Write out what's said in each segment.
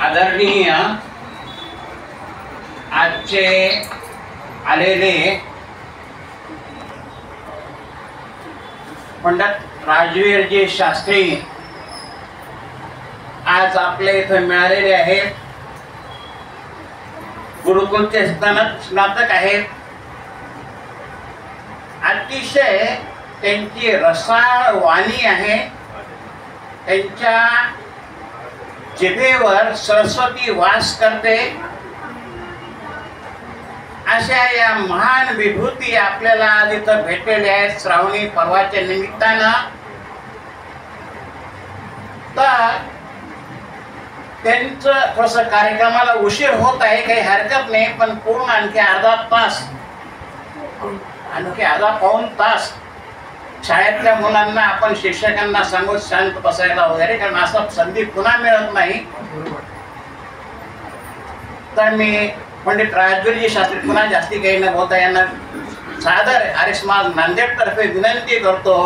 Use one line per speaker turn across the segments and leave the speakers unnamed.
आदरणीय आजचे आलेले पंडित राजवीरजी शास्त्री आज आपल्या इथे मिळालेले आहेत. गुरुकुलचे स्नातक आहेत. अतिशय त्यांची रसाळ वाणी आहे. त्यांच्या जिभेवर सरस्वती वास करते. अशा या महान विभूती आपल्याला आज इथं भेटलेल्या आहेत श्रावणी पर्वाच्या निमित्तानं. तर त्यांचं थोडंसं कार्यक्रमाला उशीर होत आहे, काही हरकत नाही, पण पूर्ण आणखी अर्धा पाऊण तास शाळेतल्या मुलांना आपण शिक्षकांना सांगू शांत बसायला वगैरे, कारण असं संधी पुन्हा मिळत नाही. तर मी पंडित राजवीरजी शास्त्री पुन्हा जास्ती काही न बोलता यांना सादर आर्य समाज नांदेड तर्फे विनंती करतो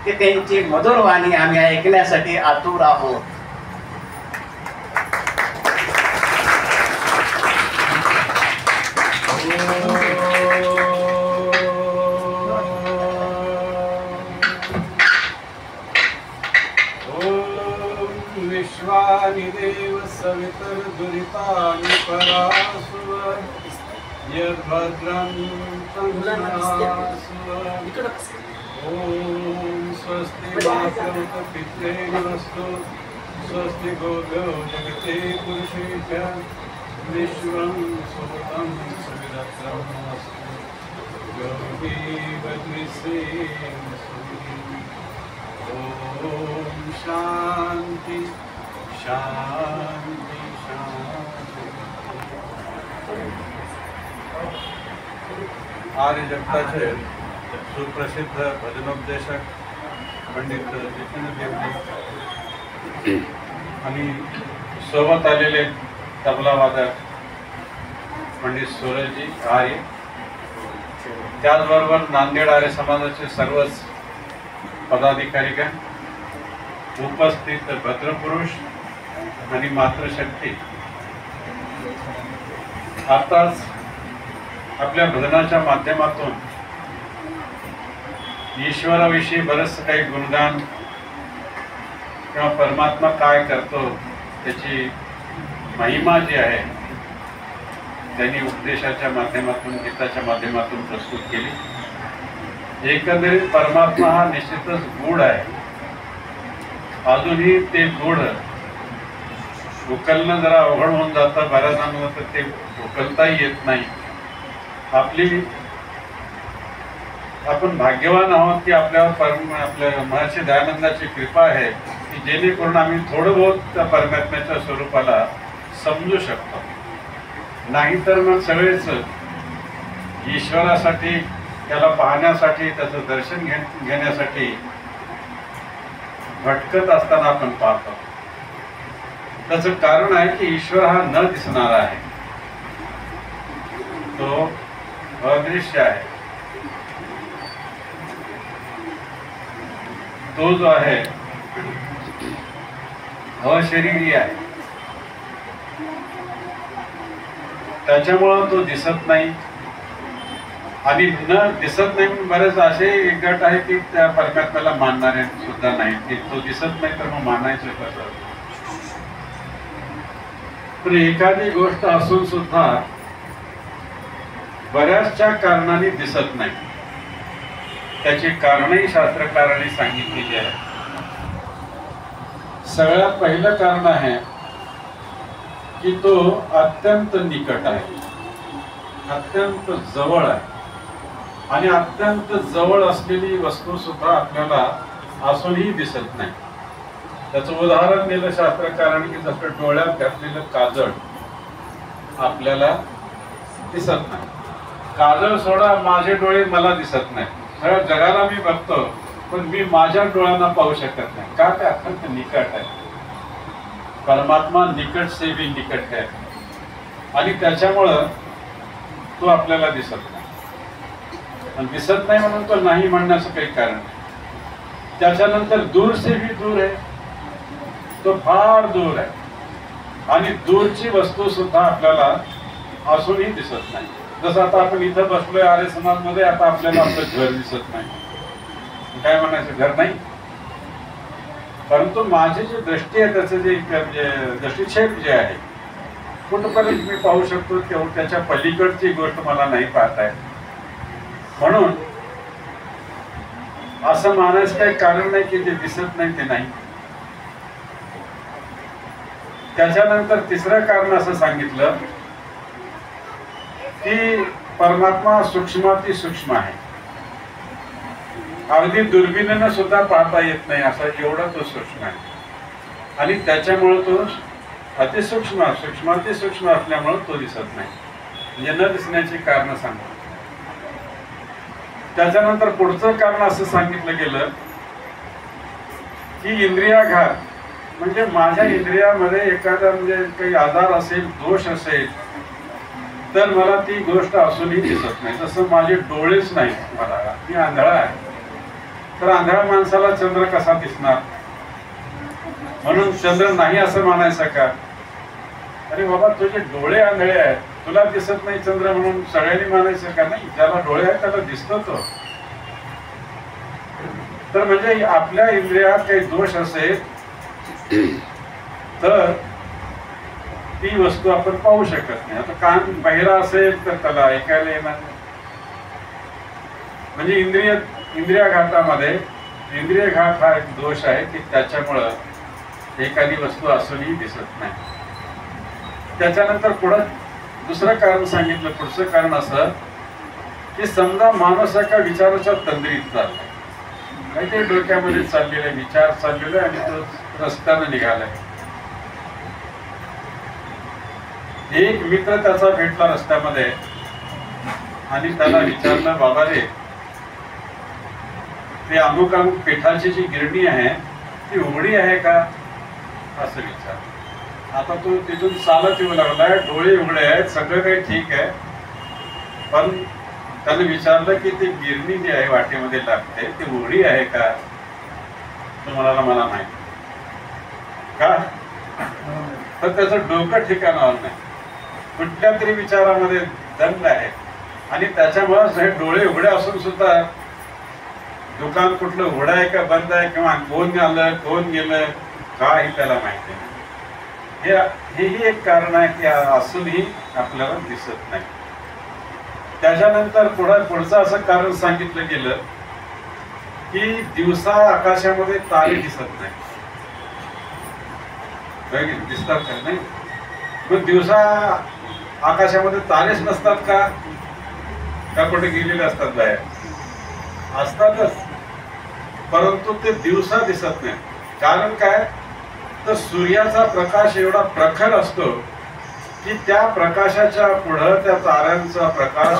की त्यांची मधुर वाणी आम्ही ऐकण्यासाठी आतुर आहोत.
विश्वानिदेव सवितर दुरितानि परासुव यद्भद्रं तन्नासुव. ओम स्वस्ति मातरं पितॄणास्तु स्वस्ति गोभ्यो जगते पुरुषेभ्य विश्वं सुखं सुविदत्रमस्तु. योगी वज्रसेन ओम शांति शांति शांति. आर्य जगताचे सुप्रसिद्ध भजनोपदेशक पंडित जितेंद्रदेवजी आणि सोबत आलेले तबला वादक पंडित सूरजजी आर्य, त्याचबरोबर नांदेड आर्य समाजाचे सर्वच पदाधिकारीगण, उपस्थित भद्रपुरुष आणि मातृशक्ती. आताच आपल्या भजनाच्या माध्यमातून ईश्वराविषयी बरंच काही गुणगान किंवा परमात्मा काय करतो त्याची महिमा जी आहे त्यांनी उपदेशाच्या माध्यमातून, गीताच्या माध्यमातून प्रस्तुत केली. एकंदरीत परमात्मा हा निश्चितच गूढ आहे. अजूनही ते गूढ उकलणं जरा अवघड होऊन जातं बऱ्याच तर ते उकलताही येत नाही. आपण भाग्यवान आहोत की आपल्यावर आपल्या महर्षी दयानंदाची कृपा आहे की जेणेकरून आम्ही थोडं बहुत त्या परमात्म्याच्या स्वरूपाला समजू शकतो. नाहीतर मग सगळेच ईश्वरासाठी, त्याला पाहण्यासाठी, त्याचं दर्शन घेण्यासाठी भटकत असताना आपण पाहतो. त्याचं कारण आहे की ईश्वर हा न दिसणारा आहे, तो अदृश्य आहे. तो जो आहे अशरीरी आहे, त्याच्यामुळं तो दिसत नाही. आणि न दिसत नाही म्हणून बरेच असे गट आहे की त्या परमात्म्याला मानणारे सुद्धा नाही, की तो दिसत नाही तर मग मानायचं कसं. पण एखादी गोष्ट असून सुद्धा बऱ्याचशा कारणाने दिसत नाही. त्याची कारणही शास्त्रकारांनी सांगितलेली आहे. सगळ्यात पहिलं कारण आहे की तो अत्यंत निकट आहे, अत्यंत जवळ आहे. आणि अत्यंत जवळ असलेली वस्तू सुद्धा आपल्याला असूनही दिसत नाही. त्याचं उदाहरण दिलं शास्त्रकारांनी की जसं डोळ्यात घातलेलं काजळ आपल्याला दिसत नाही. काजळ सोडा, माझे डोळे मला दिसत नाही. सगळ्या जगाला मी बघतो पण मी माझ्या डोळ्यांना पाहू शकत नाही. का? ते अत्यंत निकट आहे. परमात्मा निकट से भी निकट आहे आणि त्याच्यामुळं तो आपल्याला दिसत नाही. आणि दिसत नाही म्हणून तो नाही म्हणण्याचं काही कारण नाही. त्याच्यानंतर दूर से भी दूर आहे, तो फार दूर आहे. आणि दूरची वस्तू सुद्धा आपल्याला असूनही दिसत नाही. जसं आता आपण इथं बसलोय आर्य समाजमध्ये, आता आपल्याला आपलं घर दिसत नाही. काय म्हणायचं, घर नाही. परंतु माझी जी दृष्टी आहे, त्याचं जे दृष्टिक्षेप जे आहे, कुठपर्यंत मी पाहू शकतो तेवढं, त्याच्या पलीकडची गोष्ट मला नाही पाहता येत. म्हणून असं मानायचं काही कारण नाही की जे दिसत नाही ते नाही. त्याच्यानंतर तिसरं कारण असं सांगितलं की परमात्मा सूक्ष्माती सूक्ष्म आहे. अगदी दुर्बिणीनं सुद्धा पाहता येत नाही असा एवढा तो सूक्ष्म आहे. आणि त्याच्यामुळे तो अतिसूक्ष्म सूक्ष्माती सूक्ष्म असल्यामुळे तो दिसत नाही. म्हणजे न दिसण्याची कारण सांगतो. त्याच्यानंतर पुढचं कारण असं सांगितलं गेलं की इंद्रियाघात, म्हणजे माझ्या इंद्रियामध्ये एखादा म्हणजे काही आजार असेल, दोष असेल, तर मला ती गोष्ट असूनही दिसत नाही. जसं माझे डोळेच नाही, मला मी आंधळा आहे, तर आंधळ्या माणसाला चंद्र कसा दिसणार? म्हणून चंद्र नाही असं मानायचं का? अरे बाबा, तुझे डोळे आंधळे आहेत, तुला दिसत नाही चंद्र म्हणून सगळ्यांनी मानायचं का? नाही, ज्याला डोळे आहेत त्याला दिसतो तो. तर म्हणजे आपल्या इंद्रियात काही दोष असेल तर ती वस्तू आपण पाहू शकत नाही. आता कान बहिरा असेल तर त्याला ऐकायला येणार नाही. म्हणजे इंद्रियाघातामध्ये इंद्रियघात हा एक दोष आहे की त्याच्यामुळं एखादी वस्तू असूनही दिसत नाही. त्याच्यानंतर पुढं दुसरं कारण सांगितलं. पुढचं कारण असं की समजा माणूस एका विचाराच्या तंद्रीत चाललाय, काहीतरी डोक्यामध्ये चाललेले विचार चाललेले आणि तो रस्त्यानं निघालाय. एक मित्र त्याचा भेटला रस्त्यामध्ये आणि त्याला विचारलं, बाबा रे, ते अमुक अमुक पिठाची जी गिरणी आहे ती उघडी आहे का? असं विचार. आता तो तिथून चालत येऊ लागलाय, डोळे उघडे आहेत, सगळं काही ठीक आहे, पण त्याने विचारलं की ती गिरणी जी आहे वाटेमध्ये लागते ती उघडी आहे का? तो म्हणाला, मला माहिती. का? तर त्याचं डोकं ठिकाणावर नाही, कुठल्या तरी विचारामध्ये दंड आहे. आणि त्याच्यामुळे हे डोळे उघडे असून सुद्धा दुकान कुठलं उघडं आहे का बंद आहे, किंवा कोण आलं कोण गेलं काही त्याला माहिती नाही. हेही एक कारण आहे की असूनही आपल्याला दिसत नाही. त्याच्यानंतर पुढचं असं कारण सांगितलं गेलं की दिवसा आकाशामध्ये तारे दिसत नाही. दिसतात का? नाही. मग दिवसा आकाशामध्ये तारेच नसतात का? का कुठे गेलेले असतात बाहेर? असतातच, परंतु ते दिवसा दिसत नाही. कारण काय? तर सूर्याचा प्रकाश एवढा प्रखर असतो की त्या प्रकाशाच्या पुढं त्या ताऱ्यांचा प्रकाश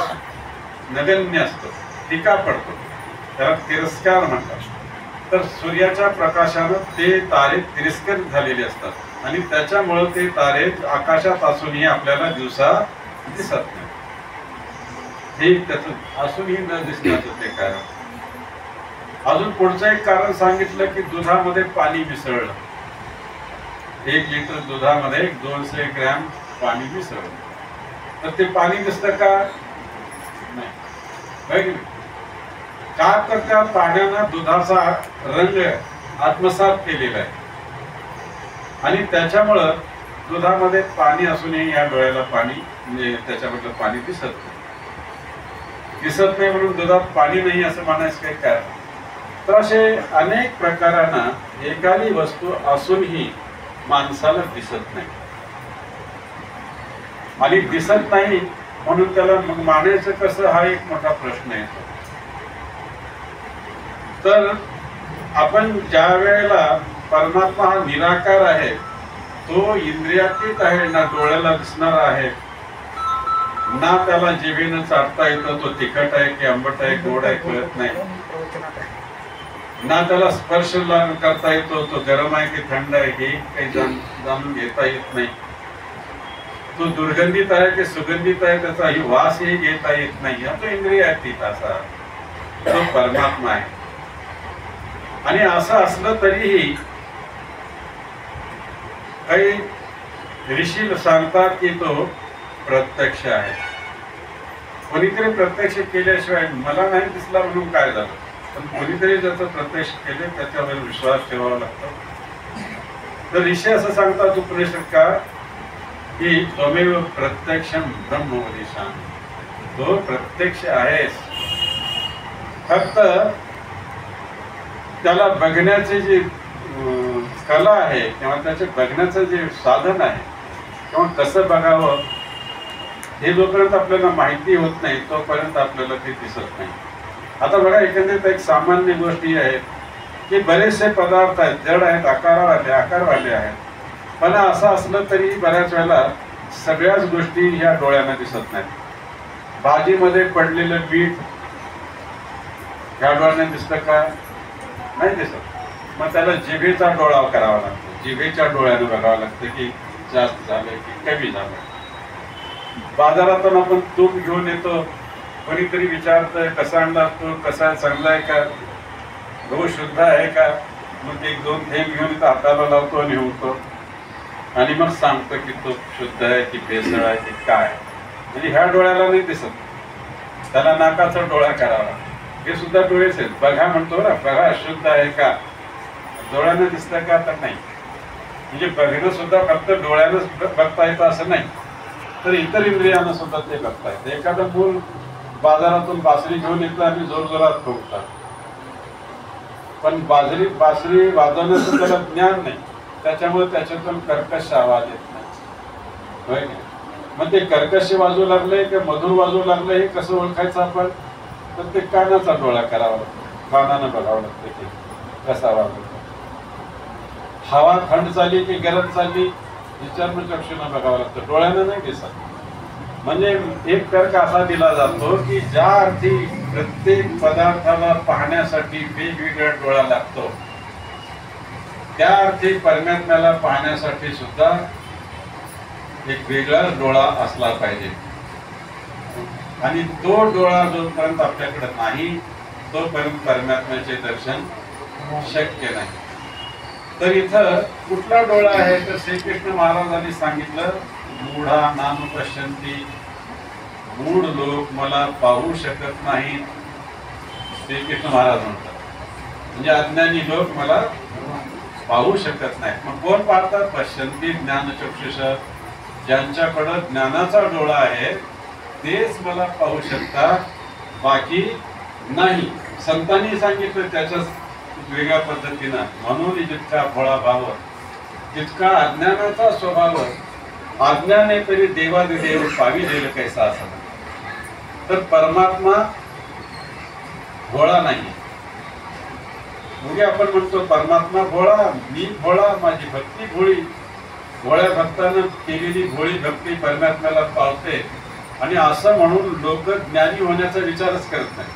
नगण्य असतो, फिका पडतो, त्याला तिरस्कार म्हणतात. तर सूर्याच्या प्रकाशानं ते तारे तिरस्कृत झालेले असतात आणि त्याच्यामुळे ते तारे आकाशात असूनही आपल्याला दिवसा दिसत नाही. हे त्याचं असूनही न दिसण्याचं ते कारण. अजून पुढचं एक कारण सांगितलं की दुधामध्ये पाणी मिसळलं. 1 लिटर दुधामध्ये 200 ग्रॅम पाणी मिसळलं तर ते पाणी दिसतं का? नाही. का? तर त्या पाण्यानं दुधाचा रंग आत्मसात केलेला आहे आणि त्याच्यामुळं दुधामध्ये पाणी असूनही या डोळ्याला पाणी म्हणजे त्याच्यामधलं पाणी दिसत नाही. म्हणून दुधात पाणी नाही असं म्हणायचं काही कारण. तर असे अनेक प्रकारांना एखादी वस्तू असूनही माणसाला दिसत नाही. आणि दिसत नाही म्हणून त्याला मग मानायचं कसं, हा एक मोठा प्रश्न येतो. तर आपण ज्या वेळेला परमात्मा हा निराकार आहे, तो इंद्रियातीत आहे, ना डोळ्याला दिसणारा आहे, ना त्याला जिभेनं चाटता येतं, तो तिखट आहे की आंबट आहे गोड आहे कळत नाही, ना त्याला स्पर्श करता येतो, तो गरम आहे की थंड आहे हे काही जाणून घेता येत नाही, तो दुर्गंधित आहे की सुगंधित आहे त्याचा वासही घेता येत नाही. तो इंद्रियातीत असा तो परमात्मा आहे. आणि असं असलं तरीही काही ऋषी सांगतात की तो प्रत्यक्ष आहे. कोणीतरी प्रत्यक्ष केल्याशिवाय मला नाही दिसला म्हणून काय झालं, पण कोणीतरी ज्याचं प्रत्यक्ष केले त्याच्यावर विश्वास ठेवावा लागतो. तर ऋषी असं सांगतात उपनिषद का की त्वमेव प्रत्यक्षम ब्रह्म वदिष्यामि, तो प्रत्यक्ष आहेस, फक्त त्याला बघण्याची जी कला आहे किंवा त्याचे बघण्याचं जे साधन आहे किंवा कसं बघावं हे जोपर्यंत आपल्याला माहिती होत नाही तोपर्यंत आपल्याला ते दिसत नाही. आता बघा, एकंदरीत एक सामान्य गोष्टी आहेत की बरेचसे पदार्थ आहेत, जड आहेत, आकारवाले आहेत, पण असं असलं तरी बऱ्याच वेळेला सगळ्याच गोष्टी ह्या डोळ्यांना दिसत नाहीत. भाजीमध्ये पडलेलं मीठ ह्या डोळ्याने दिसतं का? नाही दिसत. मग त्याला जिभेचा डोळा करावा लागतो, जिभेच्या डोळ्याने बघावं लागतं की जास्त झालं की कमी झालं. बाजारातून आपण तूप घेऊन येतो, कोणीतरी विचारतंय कसा आणला तू, कसा चांगला आहे का, गहू शुद्ध आहे का, मग एक दोन थेंब घेऊन हाताला लावतो आणि उठतो आणि मग सांगतो की तो शुद्ध आहे की भेसळ आहे की काय. म्हणजे ह्या डोळ्याला नाही दिसत, त्याला नाकाचा डोळा करावा. हे सुद्धा डोळेच आहेत. बघा म्हणतो ना, बघा शुद्ध आहे का, डोळ्यानं दिसतं का? तर नाही. म्हणजे बघणं सुद्धा फक्त डोळ्यानंच बघता येतं असं नाही, तर इतर इंद्रियानं सुद्धा ते बघता येतं. एखादं मूल बाजारातून बासरी घेऊन येतं आणि जोरजोरात ठोकतात, पण बासरी वाजवण्याचं त्याला ज्ञान नाही, त्याच्यामुळे त्याच्यातून कर्कश आवाज येत नाही, होय ना. मग ते कर्कश वाजवू लागले की मधुर वाजवू लागले हे कसं ओळखायचं आपण? तर ते कानाचा डोळा करावा लागतो, कानानं बघावं लागतं ते कसा वाजवतो. हवा थंड चालली की गरम चालली विचारणं चक्षुनं बघावं लागतं, डोळ्यानं नाही दिसत. म्हणजे एक तर्क असा दिला जातो की ज्या अर्थी प्रत्येक पदार्थाला पाहण्यासाठी वेगवेगळा डोळा लागतो, त्या अर्थी परमात्म्याला पाहण्यासाठी सुद्धा एक वेगळा डोळा असला पाहिजे. आणि तो डोळा जोपर्यंत आपल्याकडे नाही तोपर्यंत परमात्म्याचे दर्शन शक्य नाही. तर इथं कुठला डोळा आहे? तर श्रीकृष्ण महाराजांनी सांगितलं, मूढा नाम पश्यन्ति, मूढ लोक मला पाहू शकत नाहीत. श्रीकृष्ण महाराज म्हणतात, म्हणजे अज्ञानी लोक मला पाहू शकत नाहीत. मग कोण पाहतात? पश्यन्ति ज्ञानचक्षुष, ज्यांच्याकडं ज्ञानाचा डोळा आहे तेच मला पाहू शकतात, बाकी नाही. संतांनी सांगितलं त्याच्याच वेगळ्या पद्धतीनं, म्हणून जितका भोळा भाव तितका अज्ञानाचा स्वभाव, अज्ञाने तरी देवादिदेव पावी देव कैसा असा. तर परमात्मा भोळा नाही. म्हणजे आपण म्हणतो परमात्मा भोळा, मी भोळा, माझी भक्ती भोळी. भोळ्या भक्तानं केलेली भोळी भक्ती परमात्म्याला पावते, आणि असं म्हणून लोक ज्ञानी होण्याचा विचारच करत नाही.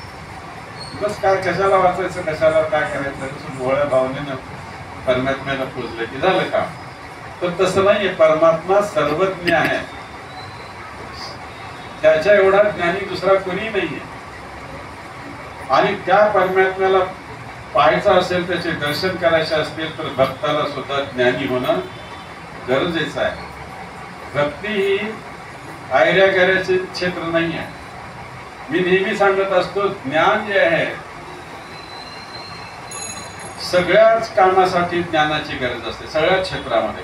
बस काय, कशाला वाचायचं, कशाला काय करायचं, भोळ्या भावनेनं परमात्म्याला पूजलं की झालं का. तर तसं नाहीये. परमात्मा सर्वज्ञ आहे, त्याच्या एवढा ज्ञानी दुसरा कोणी नाहीये. आणि त्या परमात्म्याला पाहायचं असेल, त्याचे दर्शन करायचे असतील तर भक्ताला सुद्धा ज्ञानी होणं गरजेचं आहे. भक्ती ही आयऱ्यागऱ्याचे क्षेत्र नाही आहे. मी नेहमी सांगत असतो, ज्ञान जे आहे सगळ्याच कामासाठी ज्ञानाची गरज असते. सगळ्या क्षेत्रामध्ये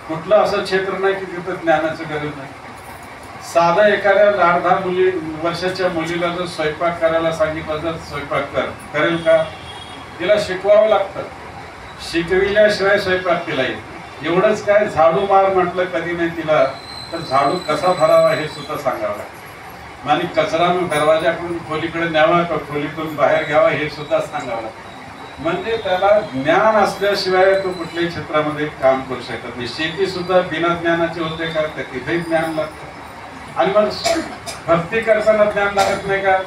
कुठलं असं क्षेत्र नाही की तिथं ज्ञानाची गरज नाही. साधं एखाद्या 8-10 वर्षाच्या मुलीला जर स्वयंपाक करायला सांगितलं, जर स्वयंपाक करेल का? तिला शिकवावं लागतं. शिकविल्याशिवाय स्वयंपाक तिला येत. एवढंच काय, झाडू मार म्हटलं कधी नाही तिला, तर झाडू कसा भरावा हे सुद्धा सांगावं लागतं. आणि कचरा दरवाजाकडून खोलीकडे न्यावा का खोलीतून बाहेर घ्यावा हे सुद्धा सांगावं लागतं. म्हणजे त्याला ज्ञान असल्याशिवाय तो कुठल्याही क्षेत्रामध्ये काम करू शकत नाही. शेती सुद्धा बिना ज्ञानाची होते का? तर तिथेही ज्ञान लागतं. आणि मग भक्ती करताना ज्ञान लागत नाही का?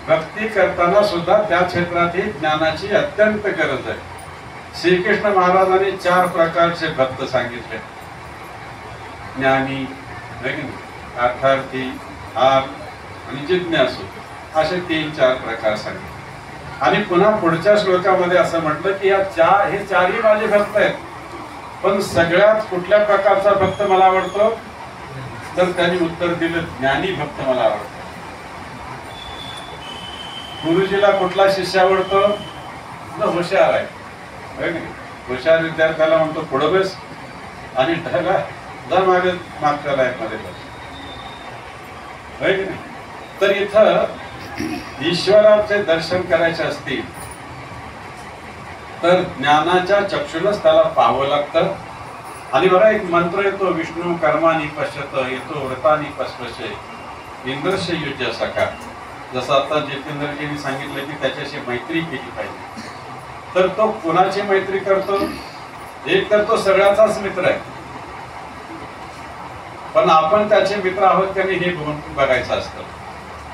भक्ती करताना सुद्धा त्या क्षेत्रातही ज्ञानाची अत्यंत गरज आहे. श्रीकृष्ण महाराजांनी 4 प्रकारचे भक्त सांगितले, ज्ञानी, अर्थार्थी, आणि जिज्ञासू, असे 3-4 प्रकार सांगितले. आणि पुन्हा पुढच्या श्लोकामध्ये असं म्हटलं की हे 4ही माझे भक्त आहेत. पण सगळ्यात कुठल्या प्रकारचा भक्त मला आवडतो, तर त्यांनी उत्तर दिलं ज्ञानी भक्त मला आवडतो. गुरुजीला कुठला शिष्य आवडतो, जो हुशार आहे. हुशार विद्यार्थ्याला म्हणतो पुढे बस आणि ढगा जा मागे मागच्या लाईनमध्ये बस. तर इथं ईश्वराचे दर्शन करायचे असतील तर ज्ञानाच्या चक्षुलाच त्याला पाहावं लागतं. आणि बघा एक मंत्र येतो, विष्णू कर्मानी पश्यत येतो व्रतानी पश्पशे इंद्रश्य युज्य सखा. जसं आता जितेंद्रजींनी सांगितलं की त्याच्याशी मैत्री केली पाहिजे. तर तो कोणाची मैत्री करतो, एक तर तो सगळ्याचाच मित्र आहे, पण आपण त्याचे मित्र आहोत का नाही हे बघायचं असतं.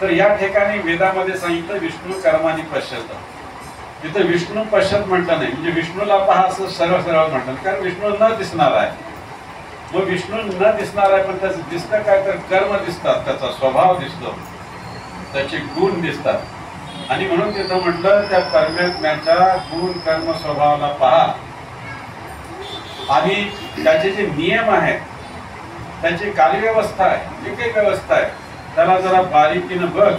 तर या ठिकाणी वेदामध्ये सांगितलं विष्णू कर्मानी पश्यत. तिथे विष्णू पश्यत म्हटलं नाही, म्हणजे विष्णूला पहा असं सरळ सरळ म्हटलं, कारण विष्णू न दिसणार आहे. मग विष्णू न दिसणार आहे पण त्याचं दिसतं काय, तर कर्म दिसतात, त्याचा स्वभाव दिसतो, त्याचे गुण दिसतात. आणि म्हणून तिथं म्हटलं त्या परमात्म्याच्या गुण कर्म स्वभावाला पहा आणि त्याचे जे नियम आहेत, त्याची कार्यव्यवस्था आहे, जी काही व्यवस्था आहे त्याला जरा बारीकीनं बघ.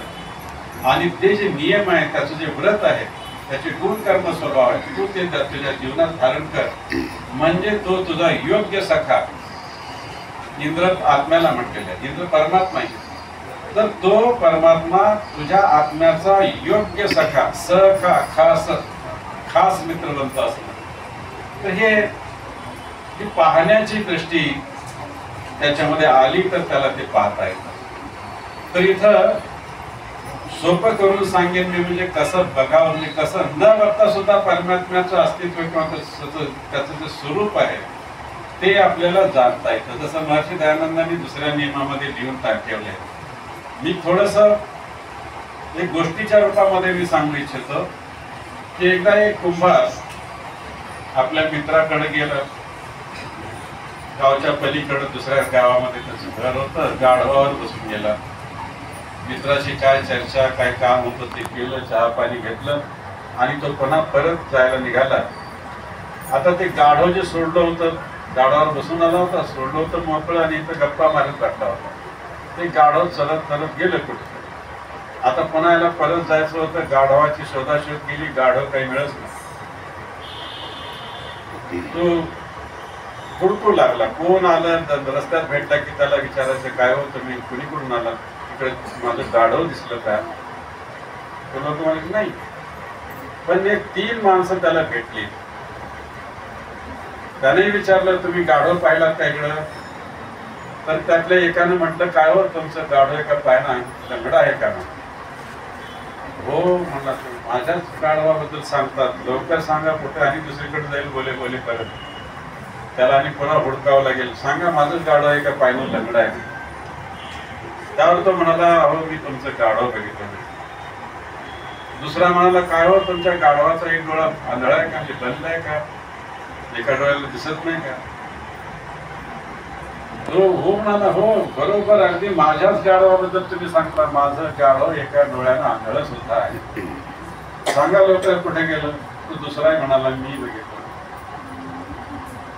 आणि ते जे नियम आहे, त्याचं जे व्रत आहे, त्याचे गुण कर्म स्वभाव आहे, तू ते तुझ्या जीवनात धारण कर. म्हणजे तो तुझा योग्य सखा. इंद्र आत्म्याला म्हटलेला आहे, इंद्र परमात्मा आहे. तर तो परमात्मा तुझ्या आत्म्याचा योग्य सखा, सखा खास खास मित्र बनतो असं. तर ही पाहण्याची दृष्टी त्याच्यामध्ये आली तर त्याला ते पाहता येतं. तर इथं सोपं करून सांगेन मी, म्हणजे कसं बघावं, म्हणजे कसं न बघता सुद्धा परमात्म्याचं अस्तित्व किंवा त्याचं जे स्वरूप आहे ते आपल्याला जाणता येतं. जसं महर्षी दयानंदांनी दुसऱ्या नियमामध्ये लिहून ठेवले. मी थोडस एक गोष्टीच्या रूपामध्ये मी सांगू इच्छितो की एकदा एक कुंभार आपल्या मित्राकडे गेला. गावच्या पलीकडे दुसऱ्या गावामध्ये त्याचं घर होतं. गाढवावर बसून गेला. मित्राशी काय चर्चा, काय काम होतं ते केलं, चहा पाणी घेतलं आणि तो पुन्हा परत जायला निघाला. आता ते गाढव जे सोडलं होतं, गाढवावर बसून आला होता, सोडलं होतं मोकळं आणि इथं गप्पा मारत टाकला होता. ते गाढव चलत चलत गेलं कुठे. आता पुन्हा याला परत जायचं होतं. गाढवाची शोधाशोध केली, गाढव काही मिळत नाही. तो हुडकू लागला, कोण आलं. रस्त्यात भेटला की त्याला विचारायचं काय हो तुम्ही कुणीकडून आला, इकडे माझं गाढव दिसलं का. तो लोक म्हणाले नाही. पण एक 3 माणसं त्याला भेटली. त्याने विचारलं तुम्ही गाढव पाहिलात का इकडं. तर त्यातल्या एकानं म्हटलं काय हो तुमचं गाढव एका पायना लंगडा आहे का. हो म्हणला, माझ्याच गाढवाबद्दल सांगतात, लवकर सांगा कुठे, आणि दुसरीकडे जाईल बोले बोले परत. त्याला आणि पुन्हा हुडकावं लागेल, सांगा माझंच गाढव आहे का पायनं लंगडा आहे. त्यावर तो म्हणाला अहो मी तुमचं गाढव बघितलं. दुसरा म्हणाला काय हो तुमच्या गाढवाचा एक डोळा आंधळा आहे का, म्हणजे बंद आहे का, एका डोळ्याला दिसत नाही का. हो म्हणाला, हो बरोबर, अगदी माझ्याच गाढवाबद्दल तुम्ही सांगता, माझं गाढव एका डोळ्यानं आंधळ सुद्धा आहे. सांगा लवकर कुठे गेलं. तो दुसरा म्हणाला मी बघितलं.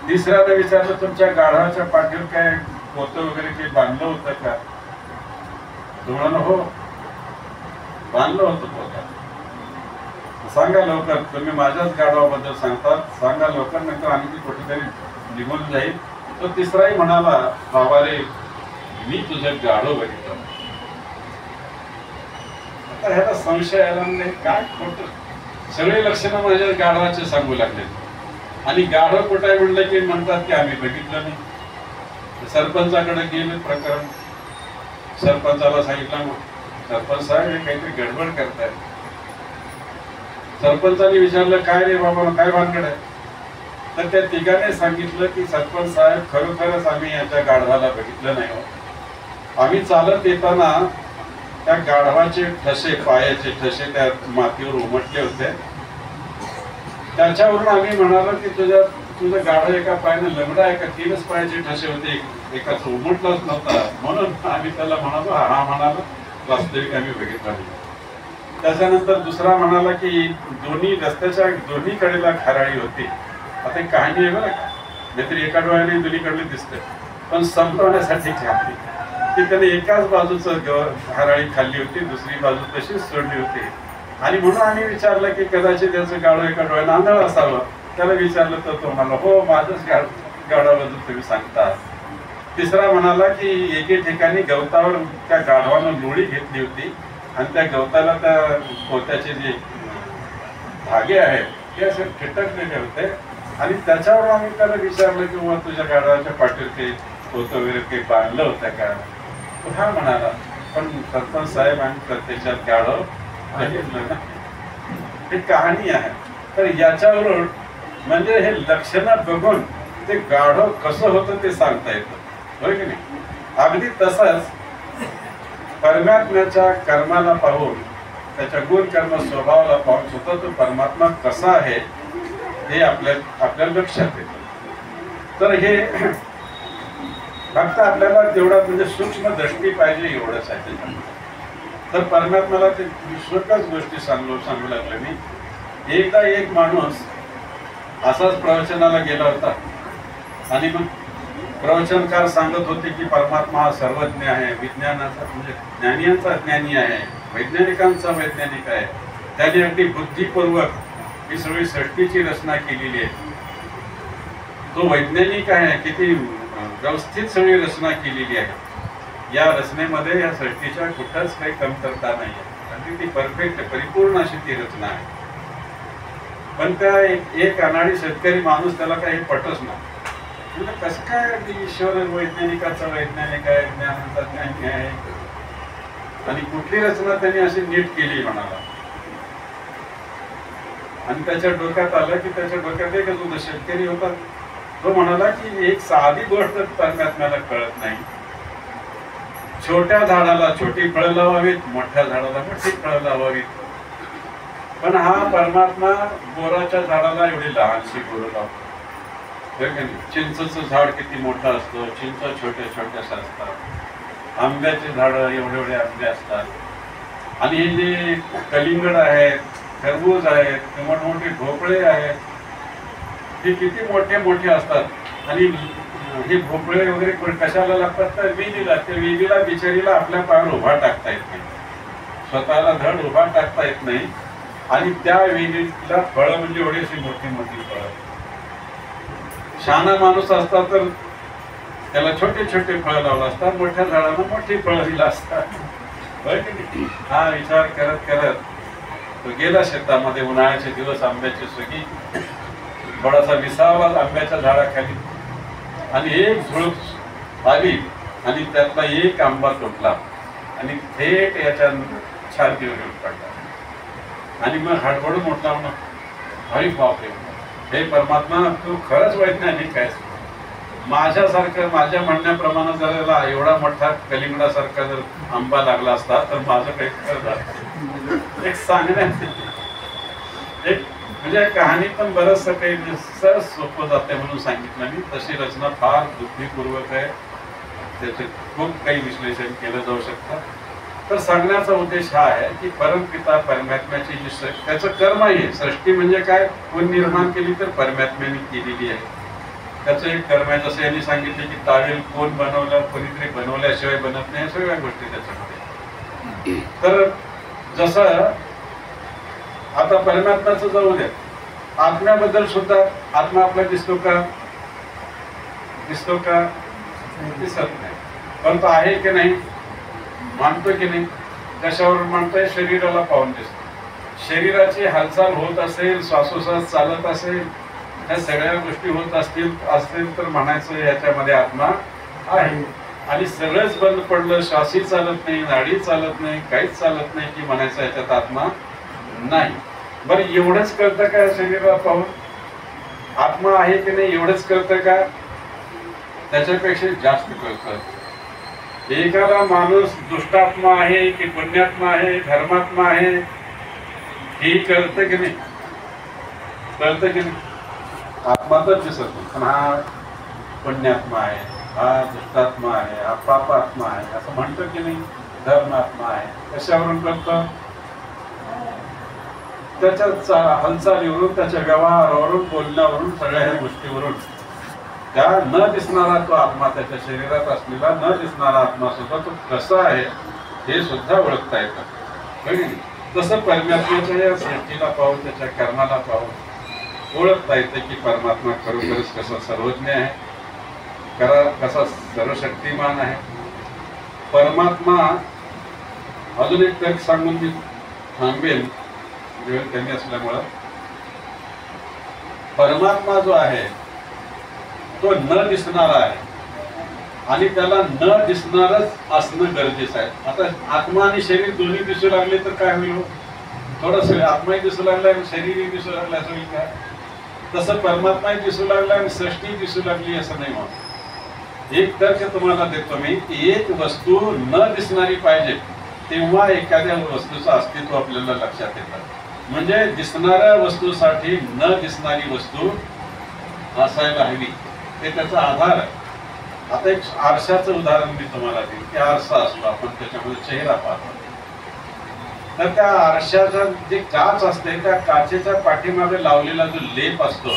तिसऱ्याला विचारलं तुमच्या गाढवाच्या पाठीवर काय पोतं वगैरे काही बांधलं होतं का. तो म्हणाला हो बांधलं होतं पोतं. सांगा लवकर, तुम्ही माझ्याच गाढवाबद्दल सांगतात, सांगा लवकर नंतर आणखी कुठेतरी निघून जाईल. तो तिसराही म्हणाला बाबा रे मी तुझं गाढव बघितलं. आता ह्याला संशय आला नाही, काय खोटं, सगळे लक्षणं माझ्या गाढवाचे सांगू लागले. आणि गाढव कुठे आहे म्हणलं की म्हणतात की आम्ही बघितलं नाही. सरपंचाकडे गेले प्रकरण. सरपंचाला सांगितलं सरपंच साहेब हे काहीतरी गडबड करताय. सरपंचाने विचारलं काय रे बाबा काय भानगड आहे. तर त्या तिघाने सांगितलं की सरपंच साहेब खरोखरच आम्ही याच्या गाढवाला बघितलं नाही हो. आम्ही चालत येताना त्या गाढवाचे ठसे, पायाचे ठसे त्या मातीवर उमटले होते. त्याच्यावरून आम्ही म्हणालो की तुझं गाढव एका पायानं लंगडा आहे का, 3च पायाचे ठसे होते, एकाच उमटलाच नव्हता. म्हणून आम्ही त्याला म्हणालो हा म्हणाला वास्तविक आम्ही बघितला नाही. त्याच्यानंतर दुसरा म्हणाला की दोन्ही रस्त्याच्या दोन्ही कडेला खराळी होती. आता एक कहाणी आहे बरं का. नाहीतर एका डोळ्याने दोन्हीकडले दिसते, पण संपवण्यासाठी खाल्ली की त्याने एकाच बाजूचं हराळी खाल्ली होती, दुसरी बाजू तशीच सोडली होती. आणि म्हणून आम्ही विचारलं की कदाचित त्याचं गाढव एका डोळ्यानं आंधळ असावं. त्याला विचारलं तर तो म्हणाला, हो माझंच गाढवाबद्दल तुम्ही सांगता. तिसरा म्हणाला की एके ठिकाणी गवतावर त्या गाढवानं लोळी घेतली होती आणि त्या गवताला त्या पोत्याचे जे धागे आहेत ते असे ठिटकलेले होते आणि त्याच्यावर आम्ही त्याला विचारलं की मग तुझ्या गाढवाच्या पाठीवर काही पोतं वगैरे काही बांधलं होतं का. तो हा म्हणाला, पण सरपंच साहेब आम्ही प्रत्यक्षात गाढव ही कहाणी आहे. तर याच्यावरून म्हणजे हे लक्षणं बघून ते गाढव कसं होतं ते सांगता येतं, होय की नाही. अगदी तसंच परमात्म्याच्या कर्माला पाहून, त्याच्या गुण कर्म स्वभावाला पाहून सुद्धा तो परमात्मा कसा आहे हे आपल्या लक्षात येतं. तर हे फक्त आपल्याला तेवढा म्हणजे सूक्ष्म दृष्टी पाहिजे एवढंच आहे त्याच्यामध्ये. तर परमात्म्याला ते विश्वकच गोष्टी सांगू लागलं मी. एकदा एक माणूस असाच प्रवचनाला गेला होता आणि मग प्रवचनकार सांगत होते की परमात्मा हा सर्वज्ञ आहे, विज्ञानाचा म्हणजे ज्ञानियांचा ज्ञानी आहे, वैज्ञानिकांचा वैज्ञानिक आहे. त्याने अगदी बुद्धिपूर्वक ही सगळी सृष्टीची रचना केलेली आहे. तो वैज्ञानिक आहे, किती व्यवस्थित सगळी रचना केलेली आहे. या रचनेमध्ये या सृष्टीच्या कुठंच काही कमतरता नाही आहे, अगदी ती परफेक्ट परिपूर्ण अशी ती रचना आहे. पण त्या एक अनाडी शेतकरी माणूस त्याला काही पटच नाही. म्हणजे कसं काय ईश्वर वैज्ञानिकाचा वैज्ञानिक आहे, ज्ञानाचा ज्ञानी आहे आणि कुठली रचना त्यांनी अशी नीट केली म्हणाला. आणि त्याच्या डोक्यात आलं की त्याच्या डोक्यात एकच होता, शेतकरी होता. तो म्हणाला की एक साधी गोष्ट परमात्म्याला कळत नाही. छोट्या झाडाला छोटी फळं लावावीत, मोठ्या झाडाला मोठी फळं लावावीत. पण हा परमात्मा बोराच्या झाडाला एवढी लहानशी बोरं लावतो. चिंचचं झाड किती मोठं असतं, चिंच छोट्या छोट्याशा असतात. आंब्याचे झाड एवढे एवढे आंबे असतात. आणि हे जे कलिंगड आहेत, खरबूज आहेत, मोठमोठे भोपळे आहेत, हे किती मोठे मोठे असतात. आणि हे भोपळे वगैरे कशाला लागतात तर विहिरीला. त्या विहिरीला बिचारीला आपल्या पायावर उभा टाकता येत नाही, स्वतःला धड उभा टाकता येत नाही. आणि त्या विहिरीला फळं म्हणजे एवढी अशी मोठी मोठी फळं. शहाणा माणूस असता तर त्याला छोटे छोटे फळं लावलं असतात, मोठ्या झाडांना मोठी फळं दिला असतात. हा विचार करत करत तो गेला शेतामध्ये. उन्हाळ्याचे दिवस, आंब्याची सुगी, थोडासा विसावा आंब्याच्या झाडाखाली. आणि एक झुळूक आली आणि त्यातला एक आंबा तुटला आणि थेट याच्या छातीवर येऊन पडला. आणि मग हडबडून म्हटला, अरे बापरे, हे परमात्मा तू खरंच वैज्ञानिक आहेस. माझ्यासारखं, माझ्या म्हणण्याप्रमाणे जर एवढा मोठा कलिंगडासारखा जर आंबा लागला असता तर माझं काही खरं झालं. एक सांगण्यात एक म्हणजे कहाणी पण बरंचसं काही सहज सोपं जाते म्हणून सांगितलं मी. तशी रचना फार बुद्धिपूर्वक आहे, त्याचे खूप काही विश्लेषण केलं जाऊ शकतं. तर सांगण्याचा उद्देश हा आहे की परमपिता परमात्म्याची जी त्याचं कर्म आहे. सृष्टी म्हणजे काय, कोण निर्माण केली तर परमात्म्याने केलेली आहे. त्याचं एक कर्म आहे. जसं यांनी सांगितले की तावेल कोण बनवलं, कोणीतरी बनवल्याशिवाय बनत नाही, सगळ्या गोष्टी त्याच्यामध्ये. तर जसं आता परमात्म्याचं जाऊ द्या, आत्म्याबद्दल सुद्धा आत्मा आपला दिसतो का, दिसतो का, दिसत नाही. परंतु आहे की नाही, मानतो की नाही. कशावरून मानतोय, शरीराला पाहून दिसतो. शरीराची हालचाल होत असेल, श्वासोश्वास चालत असेल, ह्या सगळ्या गोष्टी होत असतील तर म्हणायचं याच्यामध्ये आत्मा आहे. आणि सगळंच बंद पडलं, श्वासही चालत नाही, नाडी चालत नाही, काहीच चालत नाही की म्हणायचं याच्यात आत्मा नाही. बरं एवढंच कळतं का शरीराला पाहून आत्मा आहे की नाही, एवढंच कळतं का, त्याच्यापेक्षा जास्त कळतं. एखादा माणूस दुष्टात्मा आहे की पुण्यात्मा आहे, धर्मात्मा आहे, हे कळतं की नाही, कळतं की नाही. आत्मा तर दिसत नाही, पण हा पुण्यात्मा आहे, हा दुष्टात्मा आहे, हा पापात्मा आहे असं म्हणतो की नाही, धर्मात्मा आहे. कशावरून कळतं, त्याच्या हालचालीवरून, त्याच्या व्यवहारावरून, बोलण्यावरून, सगळ्या ह्या गोष्टीवरून त्या न दिसणारा तो आत्मा, त्याच्या शरीरात असलेला न दिसणारा आत्मा सुद्धा तो कसा आहे हे सुद्धा ओळखता येतं. तसं परमात्म्याच्या या सृष्टीला पाहून, त्याच्या कर्माला पाहून ओळखता येतं की परमात्मा खरोखरच कसा सर्वज्ञ आहे, कसा सर्वशक्तिमान आहे. परमात्मा, अजून एक तर्क सांगून मी थांबेल, वेळ कमी असल्यामुळं, परमात्मा जो आहे तो न दिसणारा आहे आणि त्याला न दिसणारच असणं गरजेचं आहे. आता आत्मा आणि शरीर दोन्ही दिसू लागले तर काय होईल? थोडंसं आत्माही दिसू लागला आणि शरीरही दिसू लागला असं होईल का? तसं परमात्माही दिसू लागला आणि सृष्टी दिसू लागली असं नाही म्हणून. एक तर्क तुम्हाला देतो मी की एक वस्तू न दिसणारी पाहिजे तेव्हा एखाद्या वस्तूचं अस्तित्व आपल्याला लक्षात येतं. म्हणजे दिसणाऱ्या वस्तूसाठी न दिसणारी वस्तू असायला हवी, ते त्याचा आधार आहे. आता एक आरशाचं उदाहरण मी तुम्हाला देईन की आरसा असतो, आपण त्याच्यामध्ये चेहरा पाहतो, तर त्या आरशाचा जे काच असते त्या काचेच्या पाठीमागे लावलेला जो लेप असतो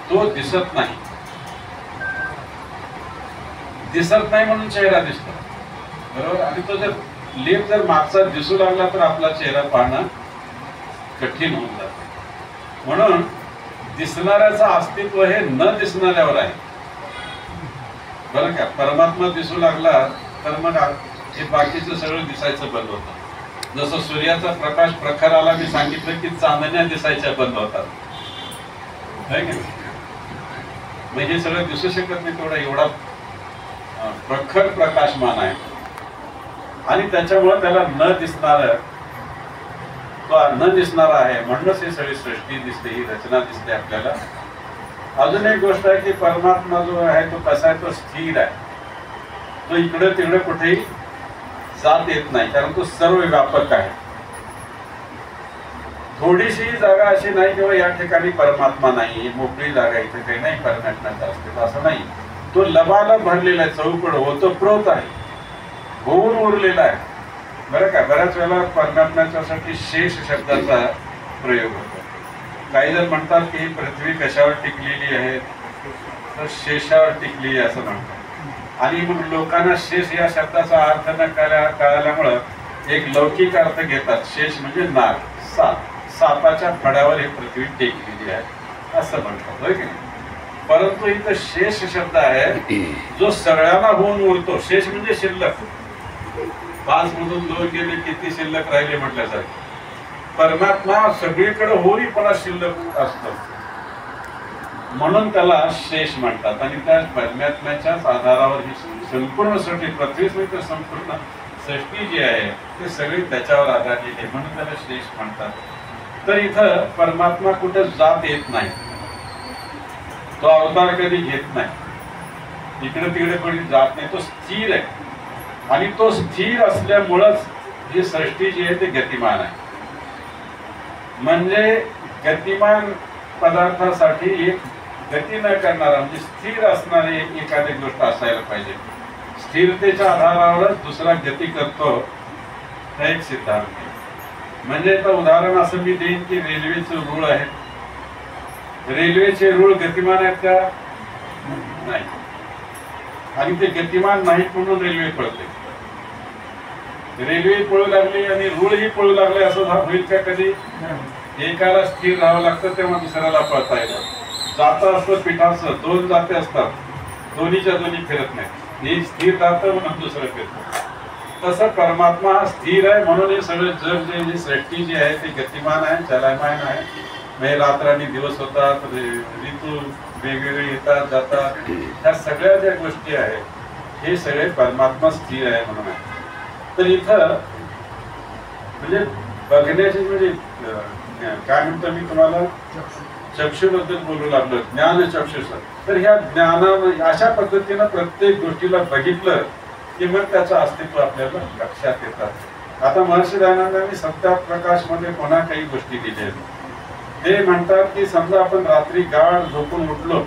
तो दिसत नाही. दिसत नाही म्हणून चेहरा दिसतो, बरोबर. आणि तो जर लेप जर मागचा दिसू लागला तर आपला चेहरा पाहणं कठीण होऊन जातं. म्हणून दिसणाऱ्याचं अस्तित्व हे न दिसणाऱ्यावर आहे, बरं का. परमात्मा दिसू लागला तर मग हे बाकीचं सगळं दिसायचं बंद होतं. जसं सूर्याचा प्रकाश प्रखर आला, मी सांगितलं की चांदण्या दिसायच्या बंद होतात, है की नाही. मग हे सगळं दिसू शकत नाही, तेवढा एवढा प्रखर प्रकाशमान आहे. आणि त्याच्यामुळे त्याला न दिसणार, तो न दिसणारा आहे म्हणूनच ही सगळी सृष्टी दिसते, ही रचना दिसते आपल्याला. अजून एक गोष्ट आहे की परमात्मा जो आहे तो कसा आहे, तो स्थिर आहे. तो इकडे तिकडे कुठेही जात येत नाही, कारण तो सर्व व्यापक आहे. थोडीशी जागा अशी नाही किंवा या ठिकाणी परमात्मा नाही, मोकळी जागा इथे काही नाही परमात्म्याचं अस्तित्व असं नाही. तो लबालब भरलेला आहे, चौकड ओतप्रोत आहे, होऊन उरलेला आहे, बरं का. बऱ्याच वेळेला परमात्म्याच्यासाठी शेष शब्दाचा प्रयोग होतो. काही जण म्हणतात की ही पृथ्वी कशावर टिकलेली आहे, तर शेषावर टिकली आहे असं म्हणतात. आणि मग लोकांना शेष या शब्दाचा अर्थ न कळल्यामुळं एक लौकिक अर्थ घेतात. शेष म्हणजे नाग, सापाच्या फड्यावर ही पृथ्वी टेकलेली आहे असं म्हणतात, होय की नाही. परंतु इथं शेष शब्द आहे जो सगळ्यांना होऊन उरतो. शेष म्हणजे शिल्लक, 5 मधून 2 गेले किती शिल्लक राहिले म्हटल्यासारखे. परमात्मा सगळीकडे होईपणा शिल्लक असतो म्हणून त्याला शेष म्हणतात. आणि त्या परमात्म्याच्याच आधारावर ही संपूर्ण सृष्टी, पृथ्वी सहित संपूर्ण सृष्टी जी आहे ती सगळी त्याच्यावर आधारलेली आहे म्हणून त्याला शेष म्हणतात. तर इथं परमात्मा कुठे जात येत नाही, तो अवतार कधी घेत नाही, इकडे तिकडे कोणी जात नाही, तो स्थिर आहे. आणि तो स्थिर असल्यामुळंच ही सृष्टी जी आहे ती गतिमान आहे. म्हणजे गतिमान पदार्थासाठी एक गती न करणारा म्हणजे स्थिर असणारी एखादी गोष्ट असायला पाहिजे. स्थिरतेच्या आधारावरच दुसरा गती करतो, हा एक सिद्धांत आहे. म्हणजे आता उदाहरण असं मी देईन की रेल्वेचे रूळ आहेत. रेल्वेचे रूळ गतिमान आहेत का? नाही. आणि ते गतिमान नाहीत म्हणून रेल्वे पळते. रेल्वे पळू लागली आणि रूळही पळू लागले असं होईल का कधी? एकाला स्थिर राहावं लागतं तेव्हा दुसऱ्याला पळता येतं. जातं असतं पिठाचं, 2 जाते असतात, दोन्हीच्या दोन्ही फिरत नाही. हे स्थिर राहतं म्हणून दुसरं फिरतं. तसं परमात्मा हा स्थिर आहे म्हणून हे सगळं जग जे सृष्टी जी आहे ती गतिमान आहे, चलायमान आहे. म्हणजे रात्र आणि दिवस होतात, ऋतू वेगवेगळे येतात जातात, ह्या सगळ्या ज्या गोष्टी आहेत हे सगळे परमात्मा स्थिर आहे म्हणून आहे. तर इथं म्हणजे बघण्याची म्हणजे काय म्हणतो मी तुम्हाला, चक्षुबद्दल बोलू लागलो, ज्ञान चक्षुष. तर ह्या ज्ञाना अशा पद्धतीनं प्रत्येक गोष्टीला बघितलं की मग त्याचं अस्तित्व आपल्याला लक्षात येतात. आता महर्षी दयानंदांनी सत्याप्रकाश मध्ये पुन्हा काही गोष्टी दिल्या आहेत. ते म्हणतात की समजा आपण रात्री गाढ झोपून उठलो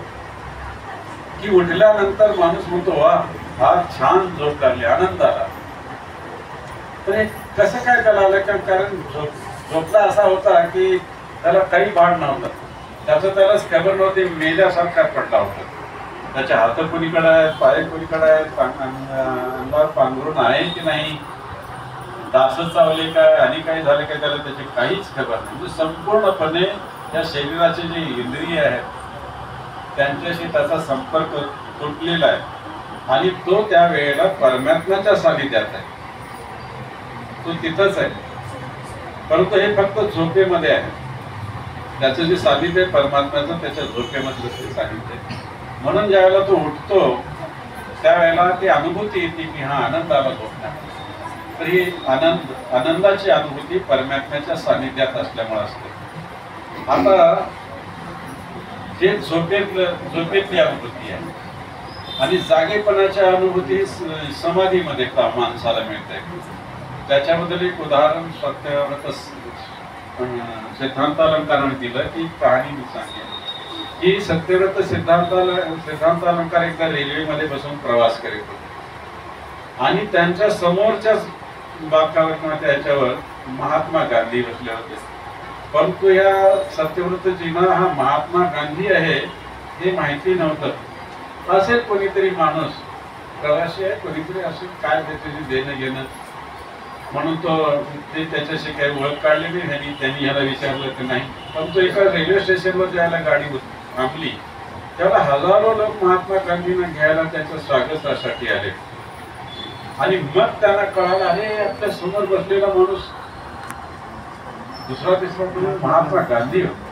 की उठल्यानंतर माणूस म्हणतो वा हा छान झोप लागली, आनंद आला. तर हे कसं काय त्याला आलं? कारण झोपला असा होता की त्याला काही भान नव्हतं, त्याचं त्यालाच खबर नव्हती, मेल्यासारखा पडला होता. त्याचे हात कोणीकडे आहेत, पाय कोणीकडे आहेत, अंगावर पांघरून आहे की नाही, डासच चावले काय आणि काय झाले काय, त्याला त्याची काहीच खबर नाही. म्हणजे संपूर्णपणे या शरीराचे जे इंद्रिय आहेत त्यांच्याशी त्याचा संपर्क तुटलेला आहे आणि तो त्या वेळेला परमात्म्याच्या सानिध्यात आहे, तो तिथंच आहे. परंतु हे फक्त झोपेमध्ये आहे. त्याचं जे सानिध्य आहे परमात्म्याचं त्याच्या झोपेमधलं ते सानिध्य आहे. म्हणून ज्यावेळेला तो उठतो त्यावेळेला ती अनुभूती येते की हा आनंद आला झोपण्यात. तर ही आनंदाची अनुभूती परमात्म्याच्या सानिध्यात असल्यामुळे असते. आता हे झोपेतली अनुभूती आहे आणि जागेपणाच्या अनुभूती समाधीमध्ये माणसाला मिळते. त्याच्याबद्दल एक उदाहरण सत्यव्रत सिद्धांतालंकाराने दिलं की कहाणी मी सांगेन की सत्यव्रत सिद्धांतालंकार एकदा रेल्वेमध्ये बसून प्रवास करीत होते आणि त्यांच्या समोरच्याच बाकावर किंवा त्याच्यावर महात्मा गांधी बसले होते. परंतु या सत्यव्रतजींना हा महात्मा गांधी आहे हे माहिती नव्हतं. असेल कोणीतरी माणूस प्रवासी आहे, कोणीतरी असेल, काय त्याच्याशी देणं घेणं म्हणून तो ते त्याच्याशी काही ओळख काढली नाही आणि त्यांनी ह्याला विचारलं की नाही. परंतु एका रेल्वे स्टेशनवर ज्याला गाडी थांबली त्यावेळेला हजारो लोक महात्मा गांधींना घ्यायला त्यांच्या स्वागतासाठी आले आणि मग त्यांना कळालं अरे आपल्या समोर बसलेला माणूस दुसरा तिसरा म्हणून महात्मा गांधी होते.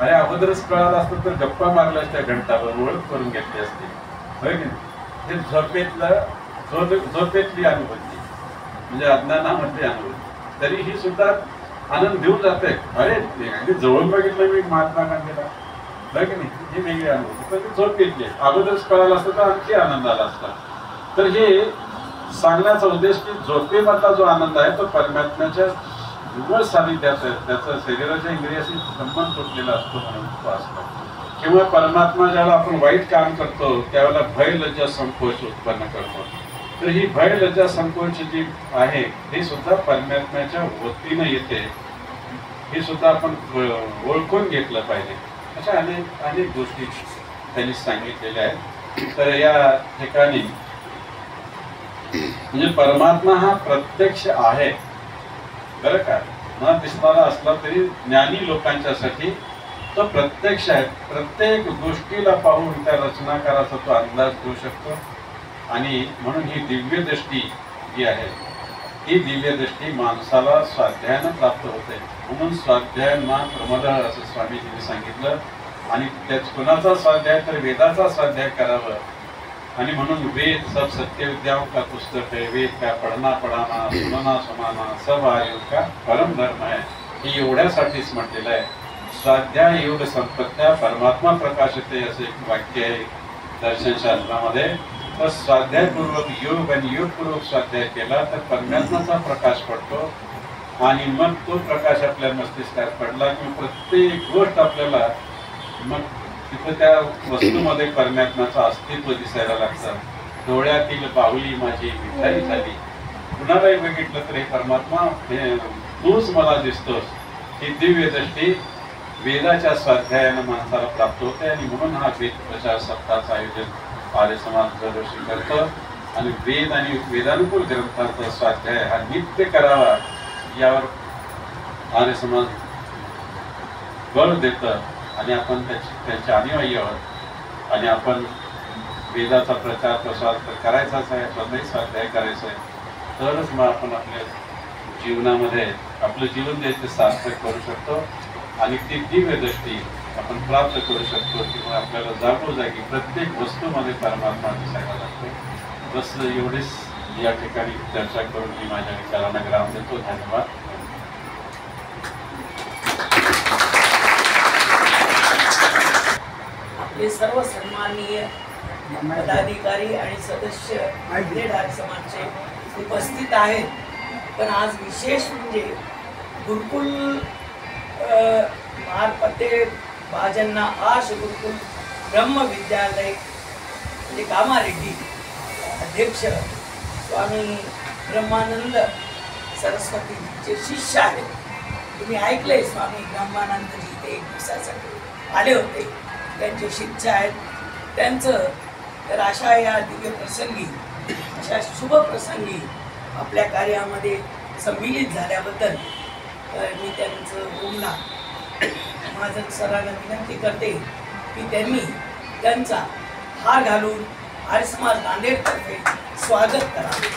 अरे अगोदरच कळालं असतं तर गप्पा मारल्या असत्या घंटाभर, ओळख करून घेतली असते, होय की नाही. ते झोपेतली अनुभूती म्हणजे अज्ञानामधली अनुभूती तरी ही सुद्धा आनंद देऊन जाते. अरे जवळून बघितलं मी महात्मा गांधीला, होय की नाही, ही वेगळी अनुभूती. पण ती झोपेतली अगोदरच कळालं असतं तर आणखी आनंद आला असता. तर हे सांगण्याचा उद्देश की झोपेमधला जो आनंद आहे तो परमात्म्याच्या निव्वळ सानिध्यात आहे. त्याचा शरीराच्या इंद्रियाशी संबंध तुटलेला असतो म्हणून तो असतो. किंवा परमात्मा ज्यावेळेला आपण वाईट काम करतो त्यावेळेला भय लज्जा संकोच उत्पन्न करतो. तर ही भय लज्जा संकोच जी आहे ही सुद्धा परमात्म्याच्या वतीनं येते. हे सुद्धा आपण ओळखून घेतलं पाहिजे. अशा अनेक गोष्टी त्यांनी सांगितलेल्या आहेत. तर या ठिकाणी म्हणजे परमात्मा हा प्रत्यक्ष आहे बरं का, न दिसणारा असला तरी ज्ञानी लोकांच्यासाठी तो प्रत्यक्ष आहे. प्रत्येक गोष्टीला पाहून त्या रचनाकाराचा तो अंदाज घेऊ शकतो आणि म्हणून ही दिव्य दृष्टी जी आहे ही दिव्य दृष्टी माणसाला स्वाध्यायानं प्राप्त होते. म्हणून स्वाध्यायना प्रमदः असं स्वामीजींनी सांगितलं. आणि त्याच कुणाचा स्वाध्याय तर वेदाचा स्वाध्याय करावं. आणि म्हणून वेद सब सत्य विद्याओं का पुस्तक है, वेद का पढ़ना पढ़ाना सुनना सुनाना सब आयु का परम धर्म है. हे एवढ्यासाठीच म्हटलेलं आहे. स्वाध्याय योग संपत्त्या परमात्मा प्रकाशते असं एक वाक्य आहे दर्शनशास्त्रामध्ये. तर स्वाध्यायपूर्वक योग आणि योगपूर्वक स्वाध्याय केला तर परमात्म्याचा प्रकाश पडतो आणि मग तो प्रकाश आपल्या मस्तिष्कात पडला की प्रत्येक गोष्ट आपल्याला मग तिथं त्या वस्तूमध्ये परमात्म्याचं अस्तित्व दिसायला लागतं. डोळ्यातील बाहुली माझी मिठाई झाली. कुणालाही बघितलं तर हे परमात्मा हे तूच मला दिसतोस. ही दिव्य दृष्टी वेदाच्या स्वाध्यायानं माणसाला प्राप्त होते. आणि म्हणून हा वेद प्रचार सप्ताहाचं आयोजन आर्य समाज दरवर्षी करतो. आणि वेद आणि वेदानुकूल ग्रंथांचा स्वाध्याय हा नित्य करावा यावर आर्य समाज बळ देतं. आणि आपण त्यांच्या अनुयायी आहोत आणि आपण वेदाचा प्रचार प्रसार तर करायचाच आहे, स्वतःही स्वाध्याय करायचं आहे. तरच मग आपण आपल्या जीवनामध्ये आपलं जीवन द्यायचं सार्थक करू शकतो आणि ती दिव्य दृष्टी आपण प्राप्त करू शकतो. किंवा आपल्याला जागोजागी प्रत्येक वस्तूमध्ये परमात्मा दिसायला लागतो. बस एवढीच या ठिकाणी चर्चा करून मी माझ्या विचारांना विराम देतो. धन्यवाद.
हे सर्व सन्माननीय पदाधिकारी आणि सदस्य आर्य समाजचे उपस्थित आहेत. पण आज विशेष म्हणजे गुरुकुल मार्फते भाजन्ना आश गुरुकुल ब्रह्म विद्यालय म्हणजे कामारेड्डी अध्यक्ष स्वामी ब्रह्मानंद सरस्वतीचे शिष्य आहेत. तुम्ही ऐकले स्वामी ब्रह्मानंदजी ते एक दिवसासाठी आले होते. त्यांचे शिष्य आहेत. त्यांचं तर अशा या दिव्य प्रसंगी, अशा शुभ प्रसंगी आपल्या कार्यामध्ये सम्मिलित झाल्याबद्दल मी त्यांचं ओमला माझं सरांना विनंती करते की त्यांनी त्यांचा हार घालून आर्य समाज नांदेडतर्फे स्वागत करावे.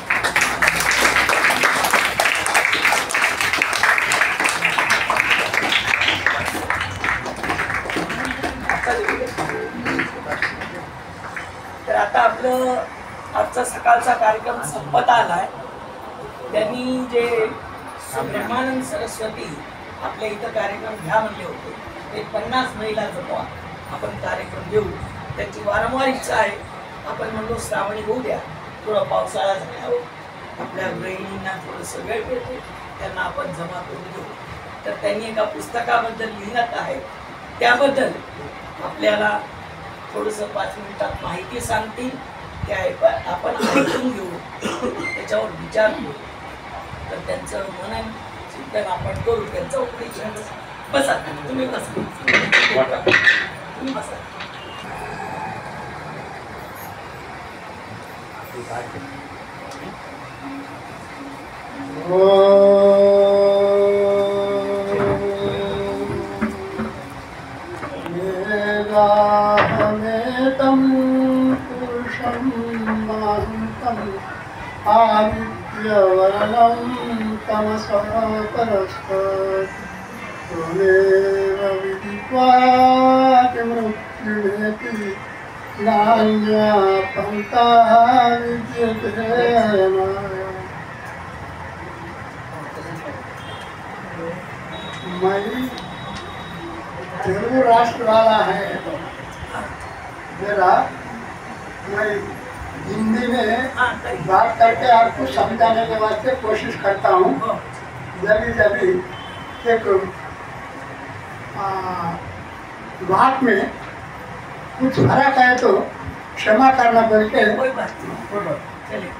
तर आता आपलं आजचा सकाळचा कार्यक्रम संपत आलाय. त्यांनी जे ब्रह्मानंद सरस्वती आपल्या इथं कार्यक्रम घ्या म्हणले होते ते 50 महिला जमवा आपण कार्यक्रम घेऊ. त्याची वारंवार इच्छा आहे. आपण म्हणलो श्रावणी होऊ द्या, थोडा पावसाळा झाल्यावर आपल्या गृहिणींना थोडंसं वेळ मिळतो, त्यांना आपण जमा करून देऊ. तर त्यांनी एका पुस्तकाबद्दल लिहिलं आहे, त्याबद्दल आपल्याला थोडंसं 5 मिनिटात माहिती सांगतील. ते आपण ऐकून घेऊ, त्याच्यावर विचार करू. तर त्यांचं मनन चिंतन आपण करू. त्यांचं उपदेशन बसा, तुम्ही बसा, तुम्ही बसा.
आदित्यवर्णं तमसः त्वमेव विदित्वा मृत्युमेति नान्या पन्था विद्यते. मैं तेलुगु राष्ट्र वाला है, मेरा मैं हिंदी में बात करके आपको समझाने के वास्ते कोशिश करता हूँ. जब एक बात में कुछ फर्क है तो क्षमा करना बोल के.
कोई बात नहीं, चलिए.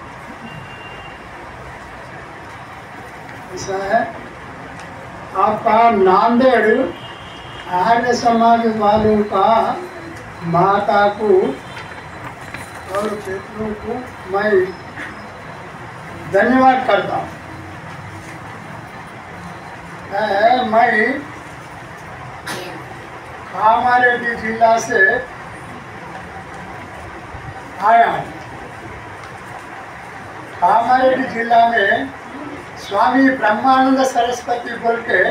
ऐसा है, आपका नांदेड़ आर्य समाज वालों का माता को और पितरों को मैं धन्यवाद करता हूँ. मैं कामारेड्डी जिला से आया हूँ. कामारेड्डी जिला में स्वामी ब्रह्मानंद सरस्वती बोल के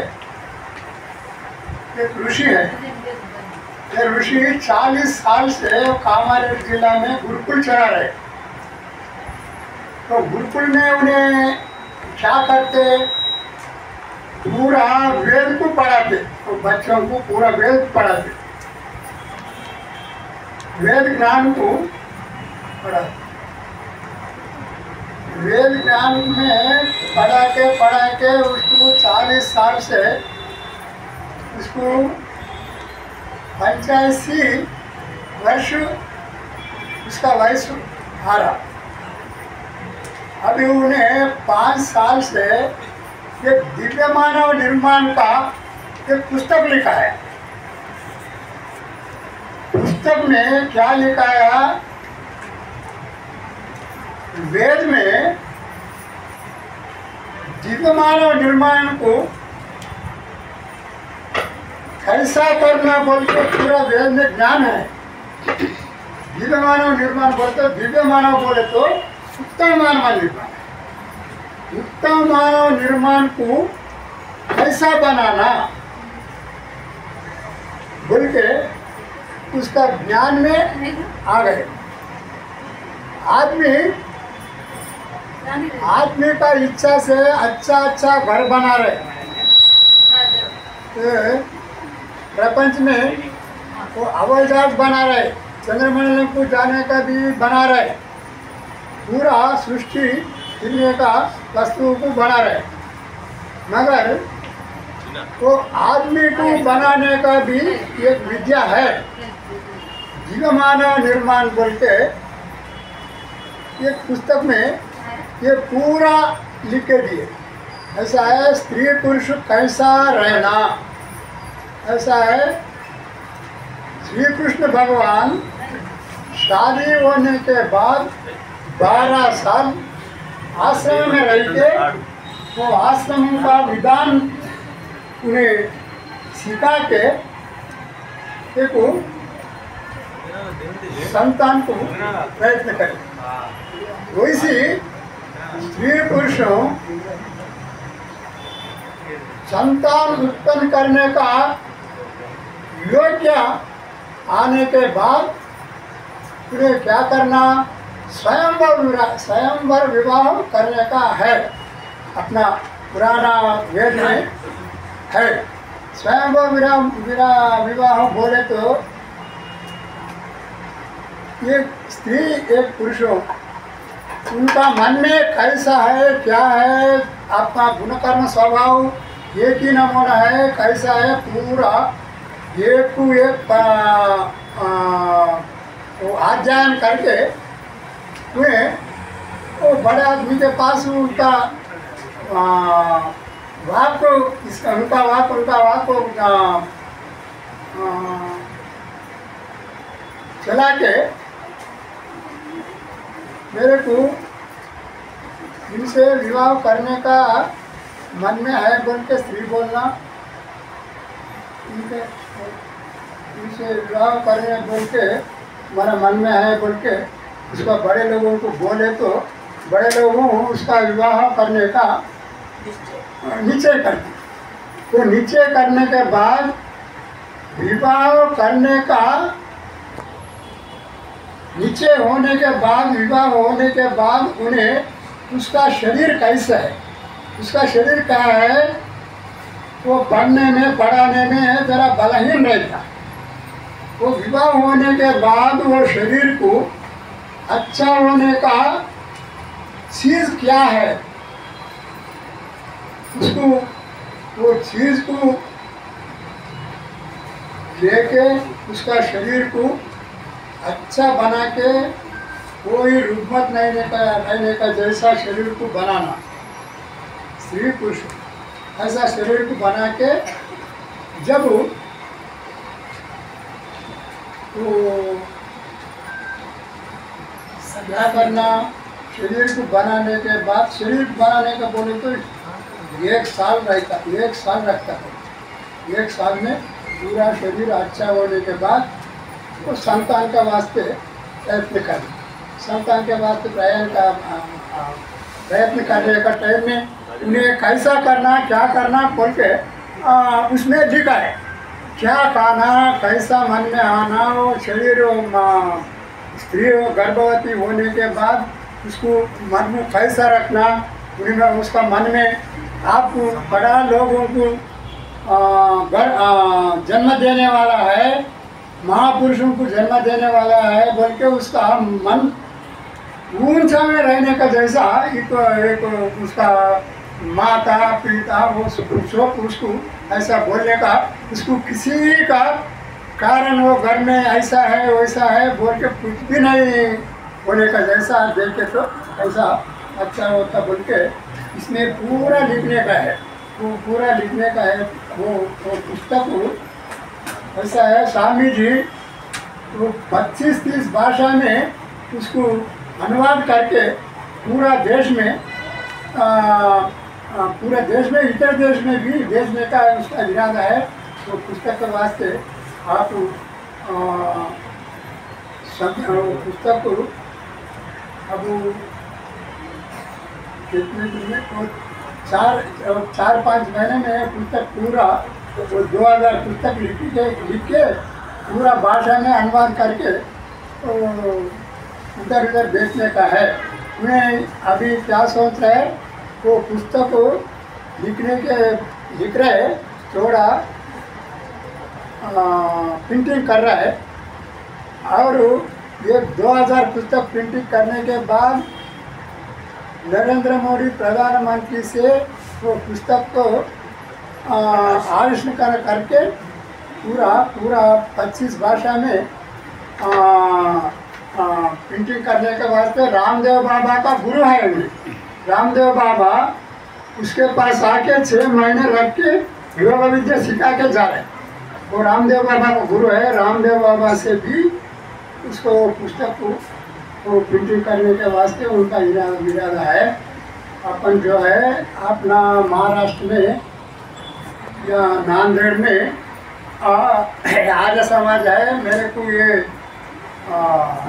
एक ऋषि है. ये ऋषि 40 साल से कामारेड्डी जिला में गुरुकुल चला रहे. तो गुरुकुल में उन्हें क्या करते, पूरा वेद को पढ़ाते. तो बच्चों को पूरा वेद पढ़ाते, वेद ज्ञान को पढ़ाते. वेद ज्ञान में पढ़ा के उसको 40 साल से उसको 85 वर्ष उसका वयस आ रहा. अभी उन्हें 5 साल से एक दिव्य मानव निर्माण का एक पुस्तक लिखा है. पुस्तक में क्या लिखा है, वेद में दिव्य मानव निर्माण को कैसा करना बोलते पूरा वेद में ज्ञान है. दिव्य मानव निर्माण बोलते, दिव्य मानव बोले तो उत्तम मानव निर्माण. उत्तम मानव निर्माण को कैसा बनाना बोल के उसका ज्ञान में आ गए. आदमी का इच्छा से अच्छा घर बना रहे. तो प्रपंच में वो हवाई जहाज बना रहे, चंद्रमंडल को जाने का भी बना रहे, पूरा सृष्टि दुनिया का वस्तुओं को बना रहे. मगर वो आदमी को बनाने का भी एक विद्या है, जीव मानव निर्माण बोल के एक पुस्तक में ये पूरा लिख के दिए. ऐसा है स्त्री पुरुष कैसा रहना. ऐसा है श्री कृष्ण भगवान शादी होने के बाद 12 साल आश्रम में रह के वो आश्रम का विधान उन्हें सिखा के देखो संतान को प्रयत्न करें। वैसे स्त्री पुरुषों संतान उत्पन्न करने का योग्य आने के बाद उन्हें क्या करना, स्वयंवर विवाह करने का है। अपना पुराना वेद में है स्वयंवर विवाह बोले तो एक स्त्री एक पुरुषों उनका मन में कैसा है, क्या है, आपका गुणकर्म स्वभाव एक ही नमूना है, कैसा है, पूरा एक को एक अध्ययन करके उन्हें वो बड़े आदमी के पास उनका वाक उनका वाक चला के मेरे को इनसे विवाह करने का मन में है बोल के स्त्री बोलना, इनसे विवाह करने बोल के मेरा मन में है बोल के उसका बड़े लोगों को बोले तो बड़े लोगों उसका विवाह करने का निश्चय करते। तो निश्चय करने के बाद विवाह करने का निश्चय होने के बाद विवाह होने के बाद उन्हें उसका शरीर कैसा है, उसका शरीर क्या है, वो पढ़ने में पढ़ाने में ज़रा बलहीन रहता। वो विवाह होने के बाद वो शरीर को अच्छा होने का चीज़ क्या है, उसको वो चीज़ को लेके उसका शरीर को अच्छा बना के कोई रुग्मत नहीं रहने का जैसा शरीर को बनाना, स्त्री पुरुष ऐसा शरीर को बना के जब तो क्या करना, शरीर को बनाने के बाद शरीर बनाने का बोले तो 1 साल रहता, 1 साल रखता है। 1 साल में पूरा शरीर अच्छा होने के बाद तो संतान का वास्ते प्रयत्न करना, संतान के वास्ते प्रयत्न करने का टाइम में उन्हें कैसा करना, क्या करना बोल के उसमें लिखा है। क्या खाना, कैसा मन में आना, वो शरीर स्त्री गर्भवती होने के बाद उसको मन में कैसा रखना, उनमें उसका मन में आपको बड़ा लोगों को जन्म देने वाला है, महापुरुषों को जन्म देने वाला है बोल के उसका मन ऊंचा में रहने का जैसा एक उसका माता पिता वो सब उसको ऐसा बोलने का, उसको किसी का कारण वो घर में ऐसा है वैसा है बोल के कुछ भी नहीं होने का जैसा देखे तो ऐसा अच्छा होता बोल के इसमें पूरा लिखने का है। वो पूरा लिखने का है। वो पुस्तक ऐसा है, स्वामी जी तो 25-30 भाषा में उसको अनुवाद करके पूरा देश में इतर देश में भी भेजने का उसका इरादा है। तो पुस्तक के वास्ते आप पुस्तक को अब कितने दिन में तो 4-5 महीने में पुस्तक पूरा 2000 पुस्तक लिख के पूरा भाषा में अनुवाद करके तो उधर उधर बेचने का है। मैं अभी क्या सोच रहे हैं, वो पुस्तक को लिख रहे थोड़ा प्रिंटिंग कर रहा है और ये 2000 पुस्तक प्रिंटिंग करने के बाद नरेंद्र मोदी प्रधानमंत्री से वो पुस्तक को आविष्कार करके पूरा 25 भाषा में प्रिंटिंग करने के वास्ते रामदेव बाबा का गुरु है उन्हें। रामदेव बाबा उसके पास आके 6 महीने रख के योग विद्या सिखा के जा रहे। वो रामदेव बाबा का गुरु है। रामदेव बाबा से भी उसको पुस्तक को प्रिंटिंग करने के वास्ते उनका इरादा है। अपन जो है अपना महाराष्ट्र में या नांदेड़ में आर्य समाज है। मेरे को ये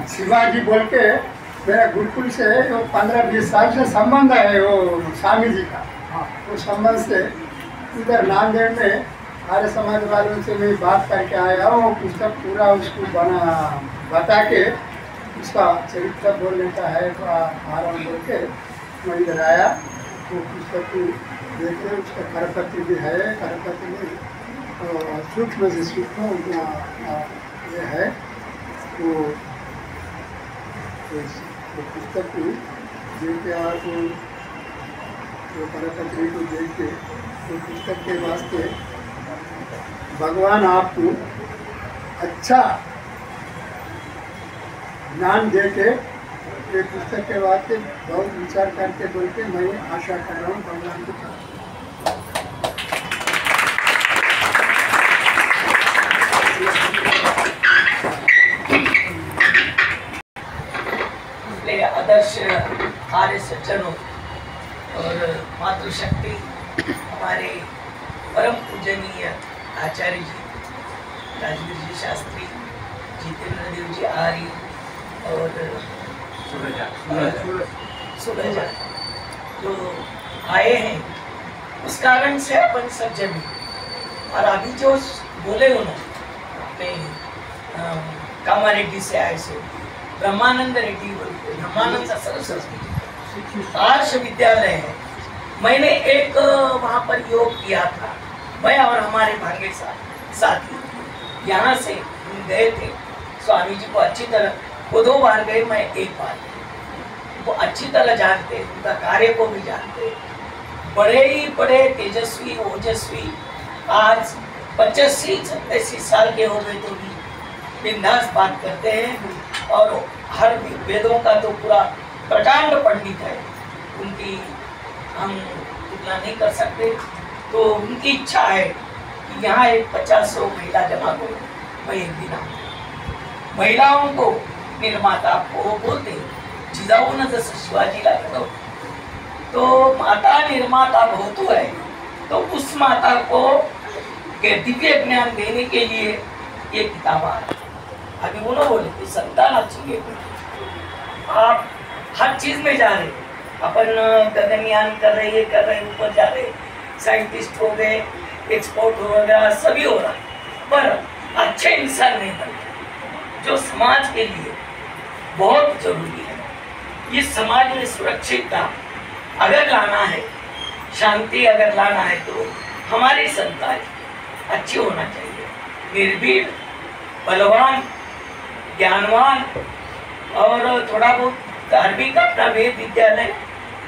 शिवाजी बोल के मेरा गुरुकुल से वो 15-20 साल से संबंध है वो स्वामी जी का। वो संबंध से इधर नांदेड़ में आर्य समाज वालों से मैं बात करके आया। वो पुस्तक पूरा उसको बता के उसका चरित्र बोलने का है आरम्भ बोल के मैं इधर आया। वो पुस्तक को देखे, उसका करपत्र भी है। करपत्र में सूक्ष्म से सूक्ष्म ये है। वो पुस्तक को देख के आप वो करपत्र को देख के वो पुस्तक के वास्ते भगवान आपको अच्छा ज्ञान दे के ये पुस्तक के वास्ते बहुत विचार करके बोल के मैं आशा कर रहा हूँ भगवान की तरफ।
आदर्श आर्य सज्जनों और मातृशक्ति हमारे परम पूजनीय आचार्य जी राजवीर जी शास्त्री, जितेंद्र देव जी आर्य और सुरजा जो आए हैं, उस कारण से अपन सब जमी। और अभी जो बोले उन्होंने अपने कामा रेड्डी से आए से ब्रह्मानंद रेड्डी बोलते, ब्रह्मानंद सरस्वती आर्ष विद्यालय है। मैंने एक वहाँ पर योग किया था, मैं और हमारे भाग्य साथी यहाँ से हम गए थे। स्वामी जी को अच्छी तरह, वो 2 बार गए, मैं 1 बार। वो अच्छी तरह जानते, उनका कार्य को भी जानते। बड़े ही बड़े तेजस्वी ओजस्वी, आज 85-87 साल के हो गए तो भी बिंदास बात करते हैं। और हर वेदों का तो पूरा प्रकांड पंडित है। उनकी हम तुलना नहीं कर सकते। तो उनकी इच्छा है कि यहाँ एक 50-100 महिला जमा करो। मैं एक दिन आऊँ, महिलाओं को निर्माता को बोलते जिजाऊ न जसं शिवाजीला करो। तो माता निर्माता बहुत है, तो उस माता को दिव्य ज्ञान देने के लिए ये किताब आ रही। अभी वो ना बोले कि संतान अच्छी, आप हर चीज में जा रहे, अपन गगनयान कर रहे, ये कर रहे, ऊपर जा रहे, साइंटिस्ट हो गए, एक्सपोर्ट हो गया, सभी हो रहा, पर अच्छे इंसान नहीं बनते, जो समाज के लिए बहुत जरूरी है। इस समाज में सुरक्षितता अगर लाना है, शांति अगर लाना है, तो हमारी संतान अच्छी होना चाहिए, निर्भीक, बलवान, ज्ञानवान और थोड़ा बहुत धार्मिक अपना वेद विद्यालय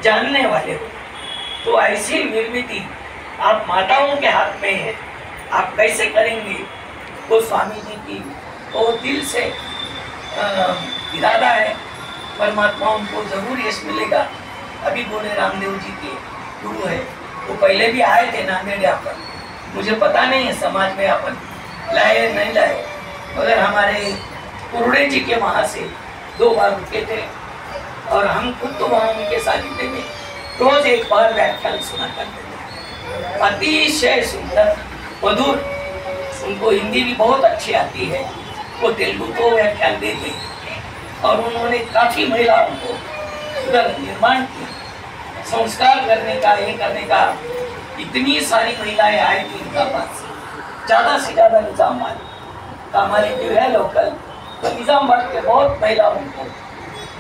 जानने वाले हो। तो ऐसी निर्मित आप माताओं के हाथ में है, आप कैसे करेंगे वो स्वामी जी की वो दिल से इरादा है। परमात्मा उनको जरूर यश मिलेगा। अभी बोले रामदेव जी के गुरु है, वो पहले भी आए थे नांदेड़ यहाँ पर, मुझे पता नहीं है समाज में अपन लाए नहीं लाए, मगर हमारे कुरुड़े जी के वहाँ से 2 बार रुके थे और हम खुद तो वहाँ उनके सानिध्य में रोज एक बार व्याख्यान सुना करते थे। अतिशय सुंदर मधुर, उनको हिंदी भी बहुत अच्छी आती है, वो तेलुगु को व्याख्यान देते और उन्होंने काफ़ी महिलाओं को उधर निर्माण किया, संस्कार करने का, ये करने का। इतनी सारी महिलाएं आई थी उनका पास, ज़्यादा से ज़्यादा निजामाबाद का हमारी जो है लोकल, तो निजामाबाद के बहुत महिलाओं को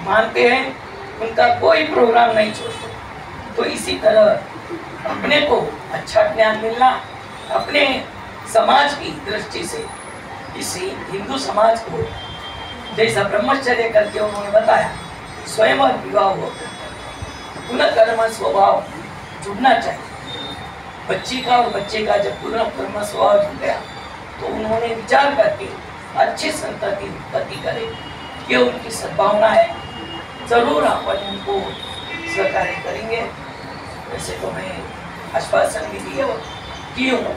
मानते हैं, उनका कोई प्रोग्राम नहीं छोड़ते। तो इसी तरह अपने को अच्छा ज्ञान मिलना, अपने समाज की दृष्टि से इस हिंदू समाज को जैसा ब्रह्मचर्य करके उन्होंने बताया, स्वयं विवाह हो, पुनः कर्म स्वभाव जुड़ना चाहिए। बच्ची का और बच्चे का जब पुनः कर्म स्वभाव जुड़ गया तो उन्होंने विचार करके अच्छी संतति उत्पत्ति करे, ये उनकी सद्भावना है। जरूर अपन उनको सहकार्य करेंगे। वैसे तो मैं आश्वासन भी की हूँ,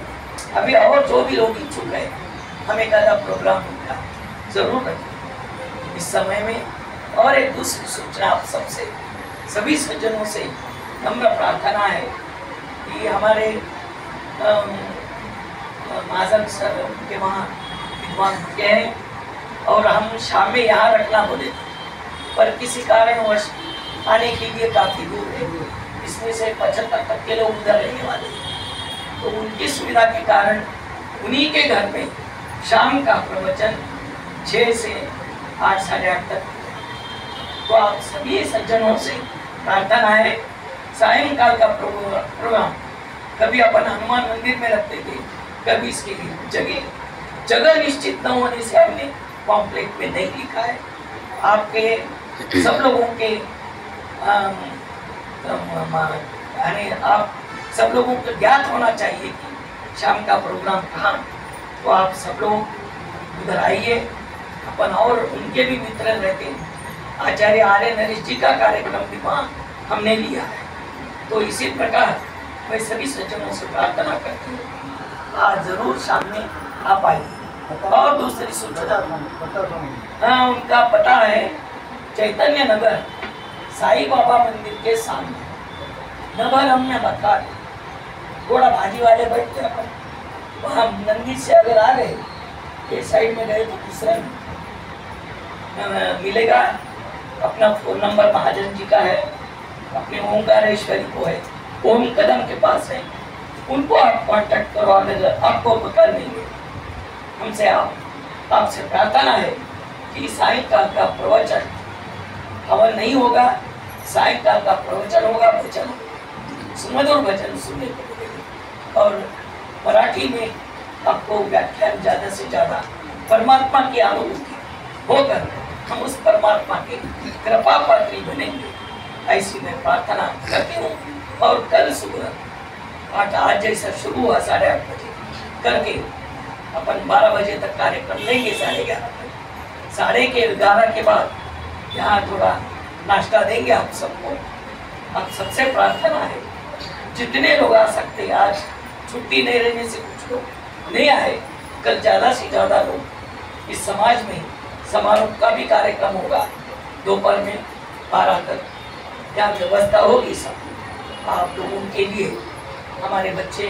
अभी और जो भी लोग इच्छुक है, हमें ज़्यादा प्रोग्राम होगा जरूर रखें। इस समय में। और एक दूसरी सूचना आप सबसे, सभी सज्जनों से नम्र प्रार्थना है कि हमारे महाजन सर के वहाँ विद्वान के हैं और हम शाम में यहाँ रखना बोले थे, पर किसी कारणवश आने के लिए काफ़ी दूर है, इसमें से 75 तक के लोग उधर रहने वाले हैं। तो उनकी सुविधा के कारण उन्हीं के घर में शाम का प्रवचन 6 से 8 साढ़े 8 तक। तो आप सभी सज्जनों से प्रार्थना है, सायंकाल का प्रोग्राम कभी अपन हनुमान मंदिर में रखते थे, कभी इसके लिए जगह निश्चित न होने से हमने पॉम्पलेट में नहीं लिखा है। आपके सब लोगों के यानी आप सब लोगों को ज्ञात होना चाहिए कि शाम का प्रोग्राम कहाँ। तो आप सब लोग उधर आइए। अपन और उनके भी मित्र रहते हैं, आचार्य आर्य नरेश जी का कार्यक्रम भी वहाँ हमने लिया है। तो इसी प्रकार मैं सभी सज्जनों से प्रार्थना करती हूँ, आज जरूर सामने आप आइए। और दूसरी सूचना, हाँ, उनका पता है चैतन्य नगर साई बाबा मंदिर के सामने। नगर हमने बता दी, थोड़ा भाजी वाले बैठते अपन वहाँ नंदी से अगर आ रहे ये साइड में गए तो दूसरा मिलेगा। अपना फोन नंबर महाजन जी का है, अपने ओंकारेश्वरी को है, ओम कदम के पास है, उनको आप कांटेक्ट करवा देंगे, आपको पकड़ लेंगे। हमसे आपसे प्रार्थना है कि सायंकाल का प्रवचन हवन नहीं होगा, सायंकाल का प्रवचन होगा, भजन सुमधुर भजन सुनने को मिलेगा। और मराठी में आपको व्याख्यान ज़्यादा से ज़्यादा परमात्मा की अनुभूति होकर हम उस परमात्मा के कृपा पात्री बनेंगे, ऐसी मैं प्रार्थना करती हूँ। और कल सुबह आज जैसा शुरू हुआ 8:30 बजे करके अपन 12 बजे तक कार्यक्रम लेंगे, 11:30 बजे। 11:30 के बाद यहाँ थोड़ा नाश्ता देंगे आप सबको। आप सबसे प्रार्थना है जितने लोग आ सकते हैं, आज छुट्टी नहीं रहने से कुछ लोग नहीं आए, कल ज़्यादा से ज़्यादा लोग इस समाज में समारोह का भी कार्यक्रम होगा दोपहर में 12 तक, क्या व्यवस्था होगी सब आप लोगों के लिए। हमारे बच्चे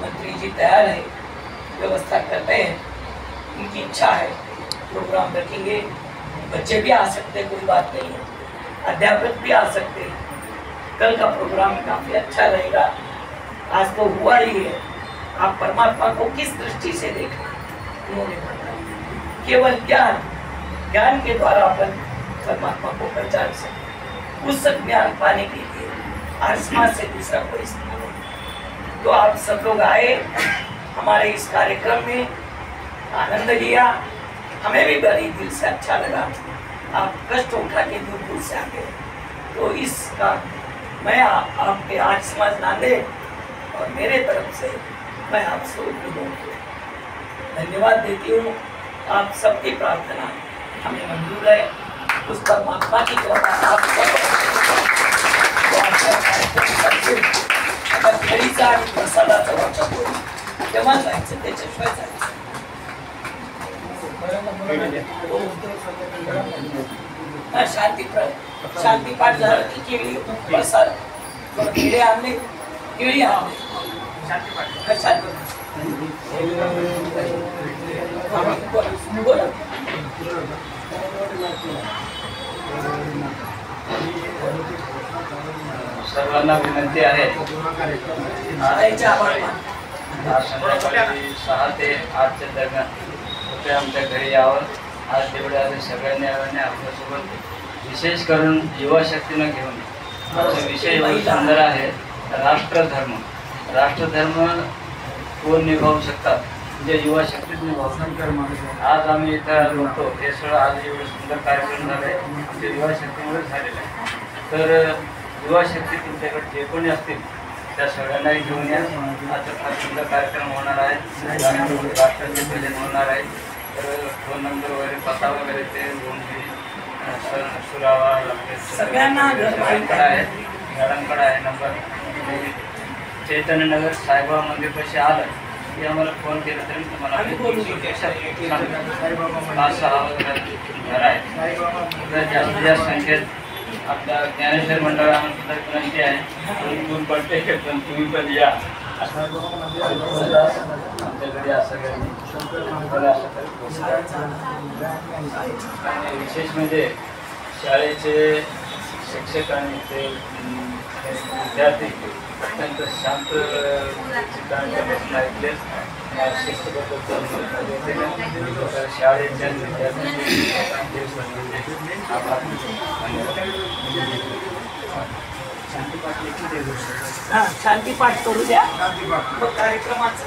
मंत्री जी तैयार है, व्यवस्था करते हैं, उनकी इच्छा है प्रोग्राम रखेंगे। बच्चे भी आ सकते हैं, कोई बात नहीं है, अध्यापक भी आ सकते हैं। कल का प्रोग्राम काफ़ी अच्छा रहेगा। आज तो हुआ ही है, आप परमात्मा को किस दृष्टि से देखें उन्होंने बताया। केवल ज्ञान के द्वारा अपन परमात्मा को पहचान सकते, उस ज्ञान पाने के लिए आज समाज से दूसरा कोई स्थिति नहीं। तो आप सब लोग आए, हमारे इस कार्यक्रम में आनंद लिया, हमें भी बड़ी दिल से अच्छा लगा। आप कष्ट उठा के दूर दूर से आके, तो इसका मैं आपके आज समाज नांदेड़ और मेरे तरफ से मैं आप सब लोगों को धन्यवाद देती हूँ। आप सबकी प्रार्थना हमें मंजूर है, उस परमात्मा की कृपा आप केळीचा आणि प्रसादाचा वाटप होईल तेव्हा जायचं, त्याच्याशिवाय जायचं। शांती पाठ झालं की केळी प्रसाद, केळी आणले, केळी आणले, शांती बोला।
सर्वांना विनंती आहे, आज संध्याकाळी 6 ते 8 दरम्यान कृपया आमच्या घरी यावं। आज तेवढे आले सगळ्यांनी यावं आपल्यासोबत, विशेष करून युवा शक्तीनं घेऊन। आमचा विषय एवढा सुंदर आहे, राष्ट्रधर्म। राष्ट्रधर्म कोण निभावू शकतात, म्हणजे युवा शक्तीच निभावतात। आज आम्ही इथं बघतो हे सगळं आज एवढं सुंदर कार्यक्रम झाले, आमच्या युवा शक्तीमुळे झालेलं आहे। तर युवा शक्ती तुमच्याकडे जे कोणी असतील त्या सगळ्यांनाही घेऊन या। आता फार सुंदर कार्यक्रम होणार आहे, राष्ट्राचे भजन होणार आहे। तर फोन नंबर वगैरे पत्ता वगैरे ते घेऊन सुरावा
सगळ्यांना
मॅडमकडे आहे, मॅडमकडे आहे नंबर। चैतन्य नगर साईबाबा मंदिरपाशी आलं कधी आम्हाला फोन केला तरी तुम्हाला
आम्ही बोलू.
5-6 घर आहेत. तर जास्तीत जास्त संख्येत आपल्या ज्ञानेश्वर मंडळामध्ये विनंती आहे, कोण पडते पण तुम्ही पण या आमच्याकडे असं आणि विशेष म्हणजे शाळेचे शिक्षक आणि ते विद्यार्थी अत्यंत शांत चित्रांच्या बसून ऐकले. शाळेच्या
हा, शांतीपाठ करू द्या मग कार्यक्रमाचं.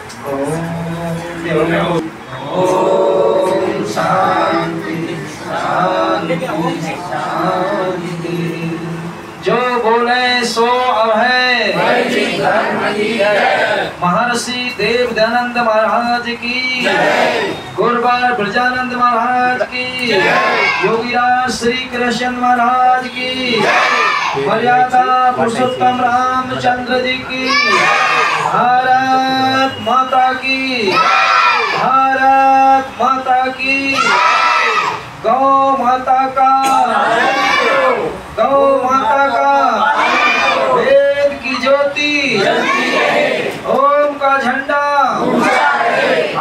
जो बोले सो अभय। महर्षि देव दयानंद महाराज की, गुरुवार ब्रजानंद महाराज की, योगीराज श्री कृष्ण महाराज की, मर्यादा पुरुषोत्तम रामचंद्र जी की, भारत माता की, भारत माता की, गौ माता का, गौ माता का, वेद की ज्योति, ओम का झंडा,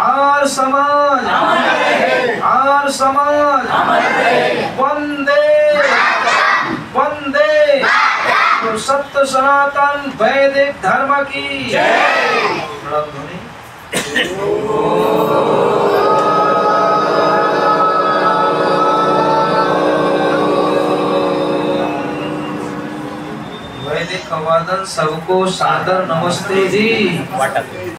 आर समाज, आर समाज, वंदे वंदे सत्य सनातन वैदिक धर्म की वैदिक अभिवादन सबको सादर नमस्ते जी।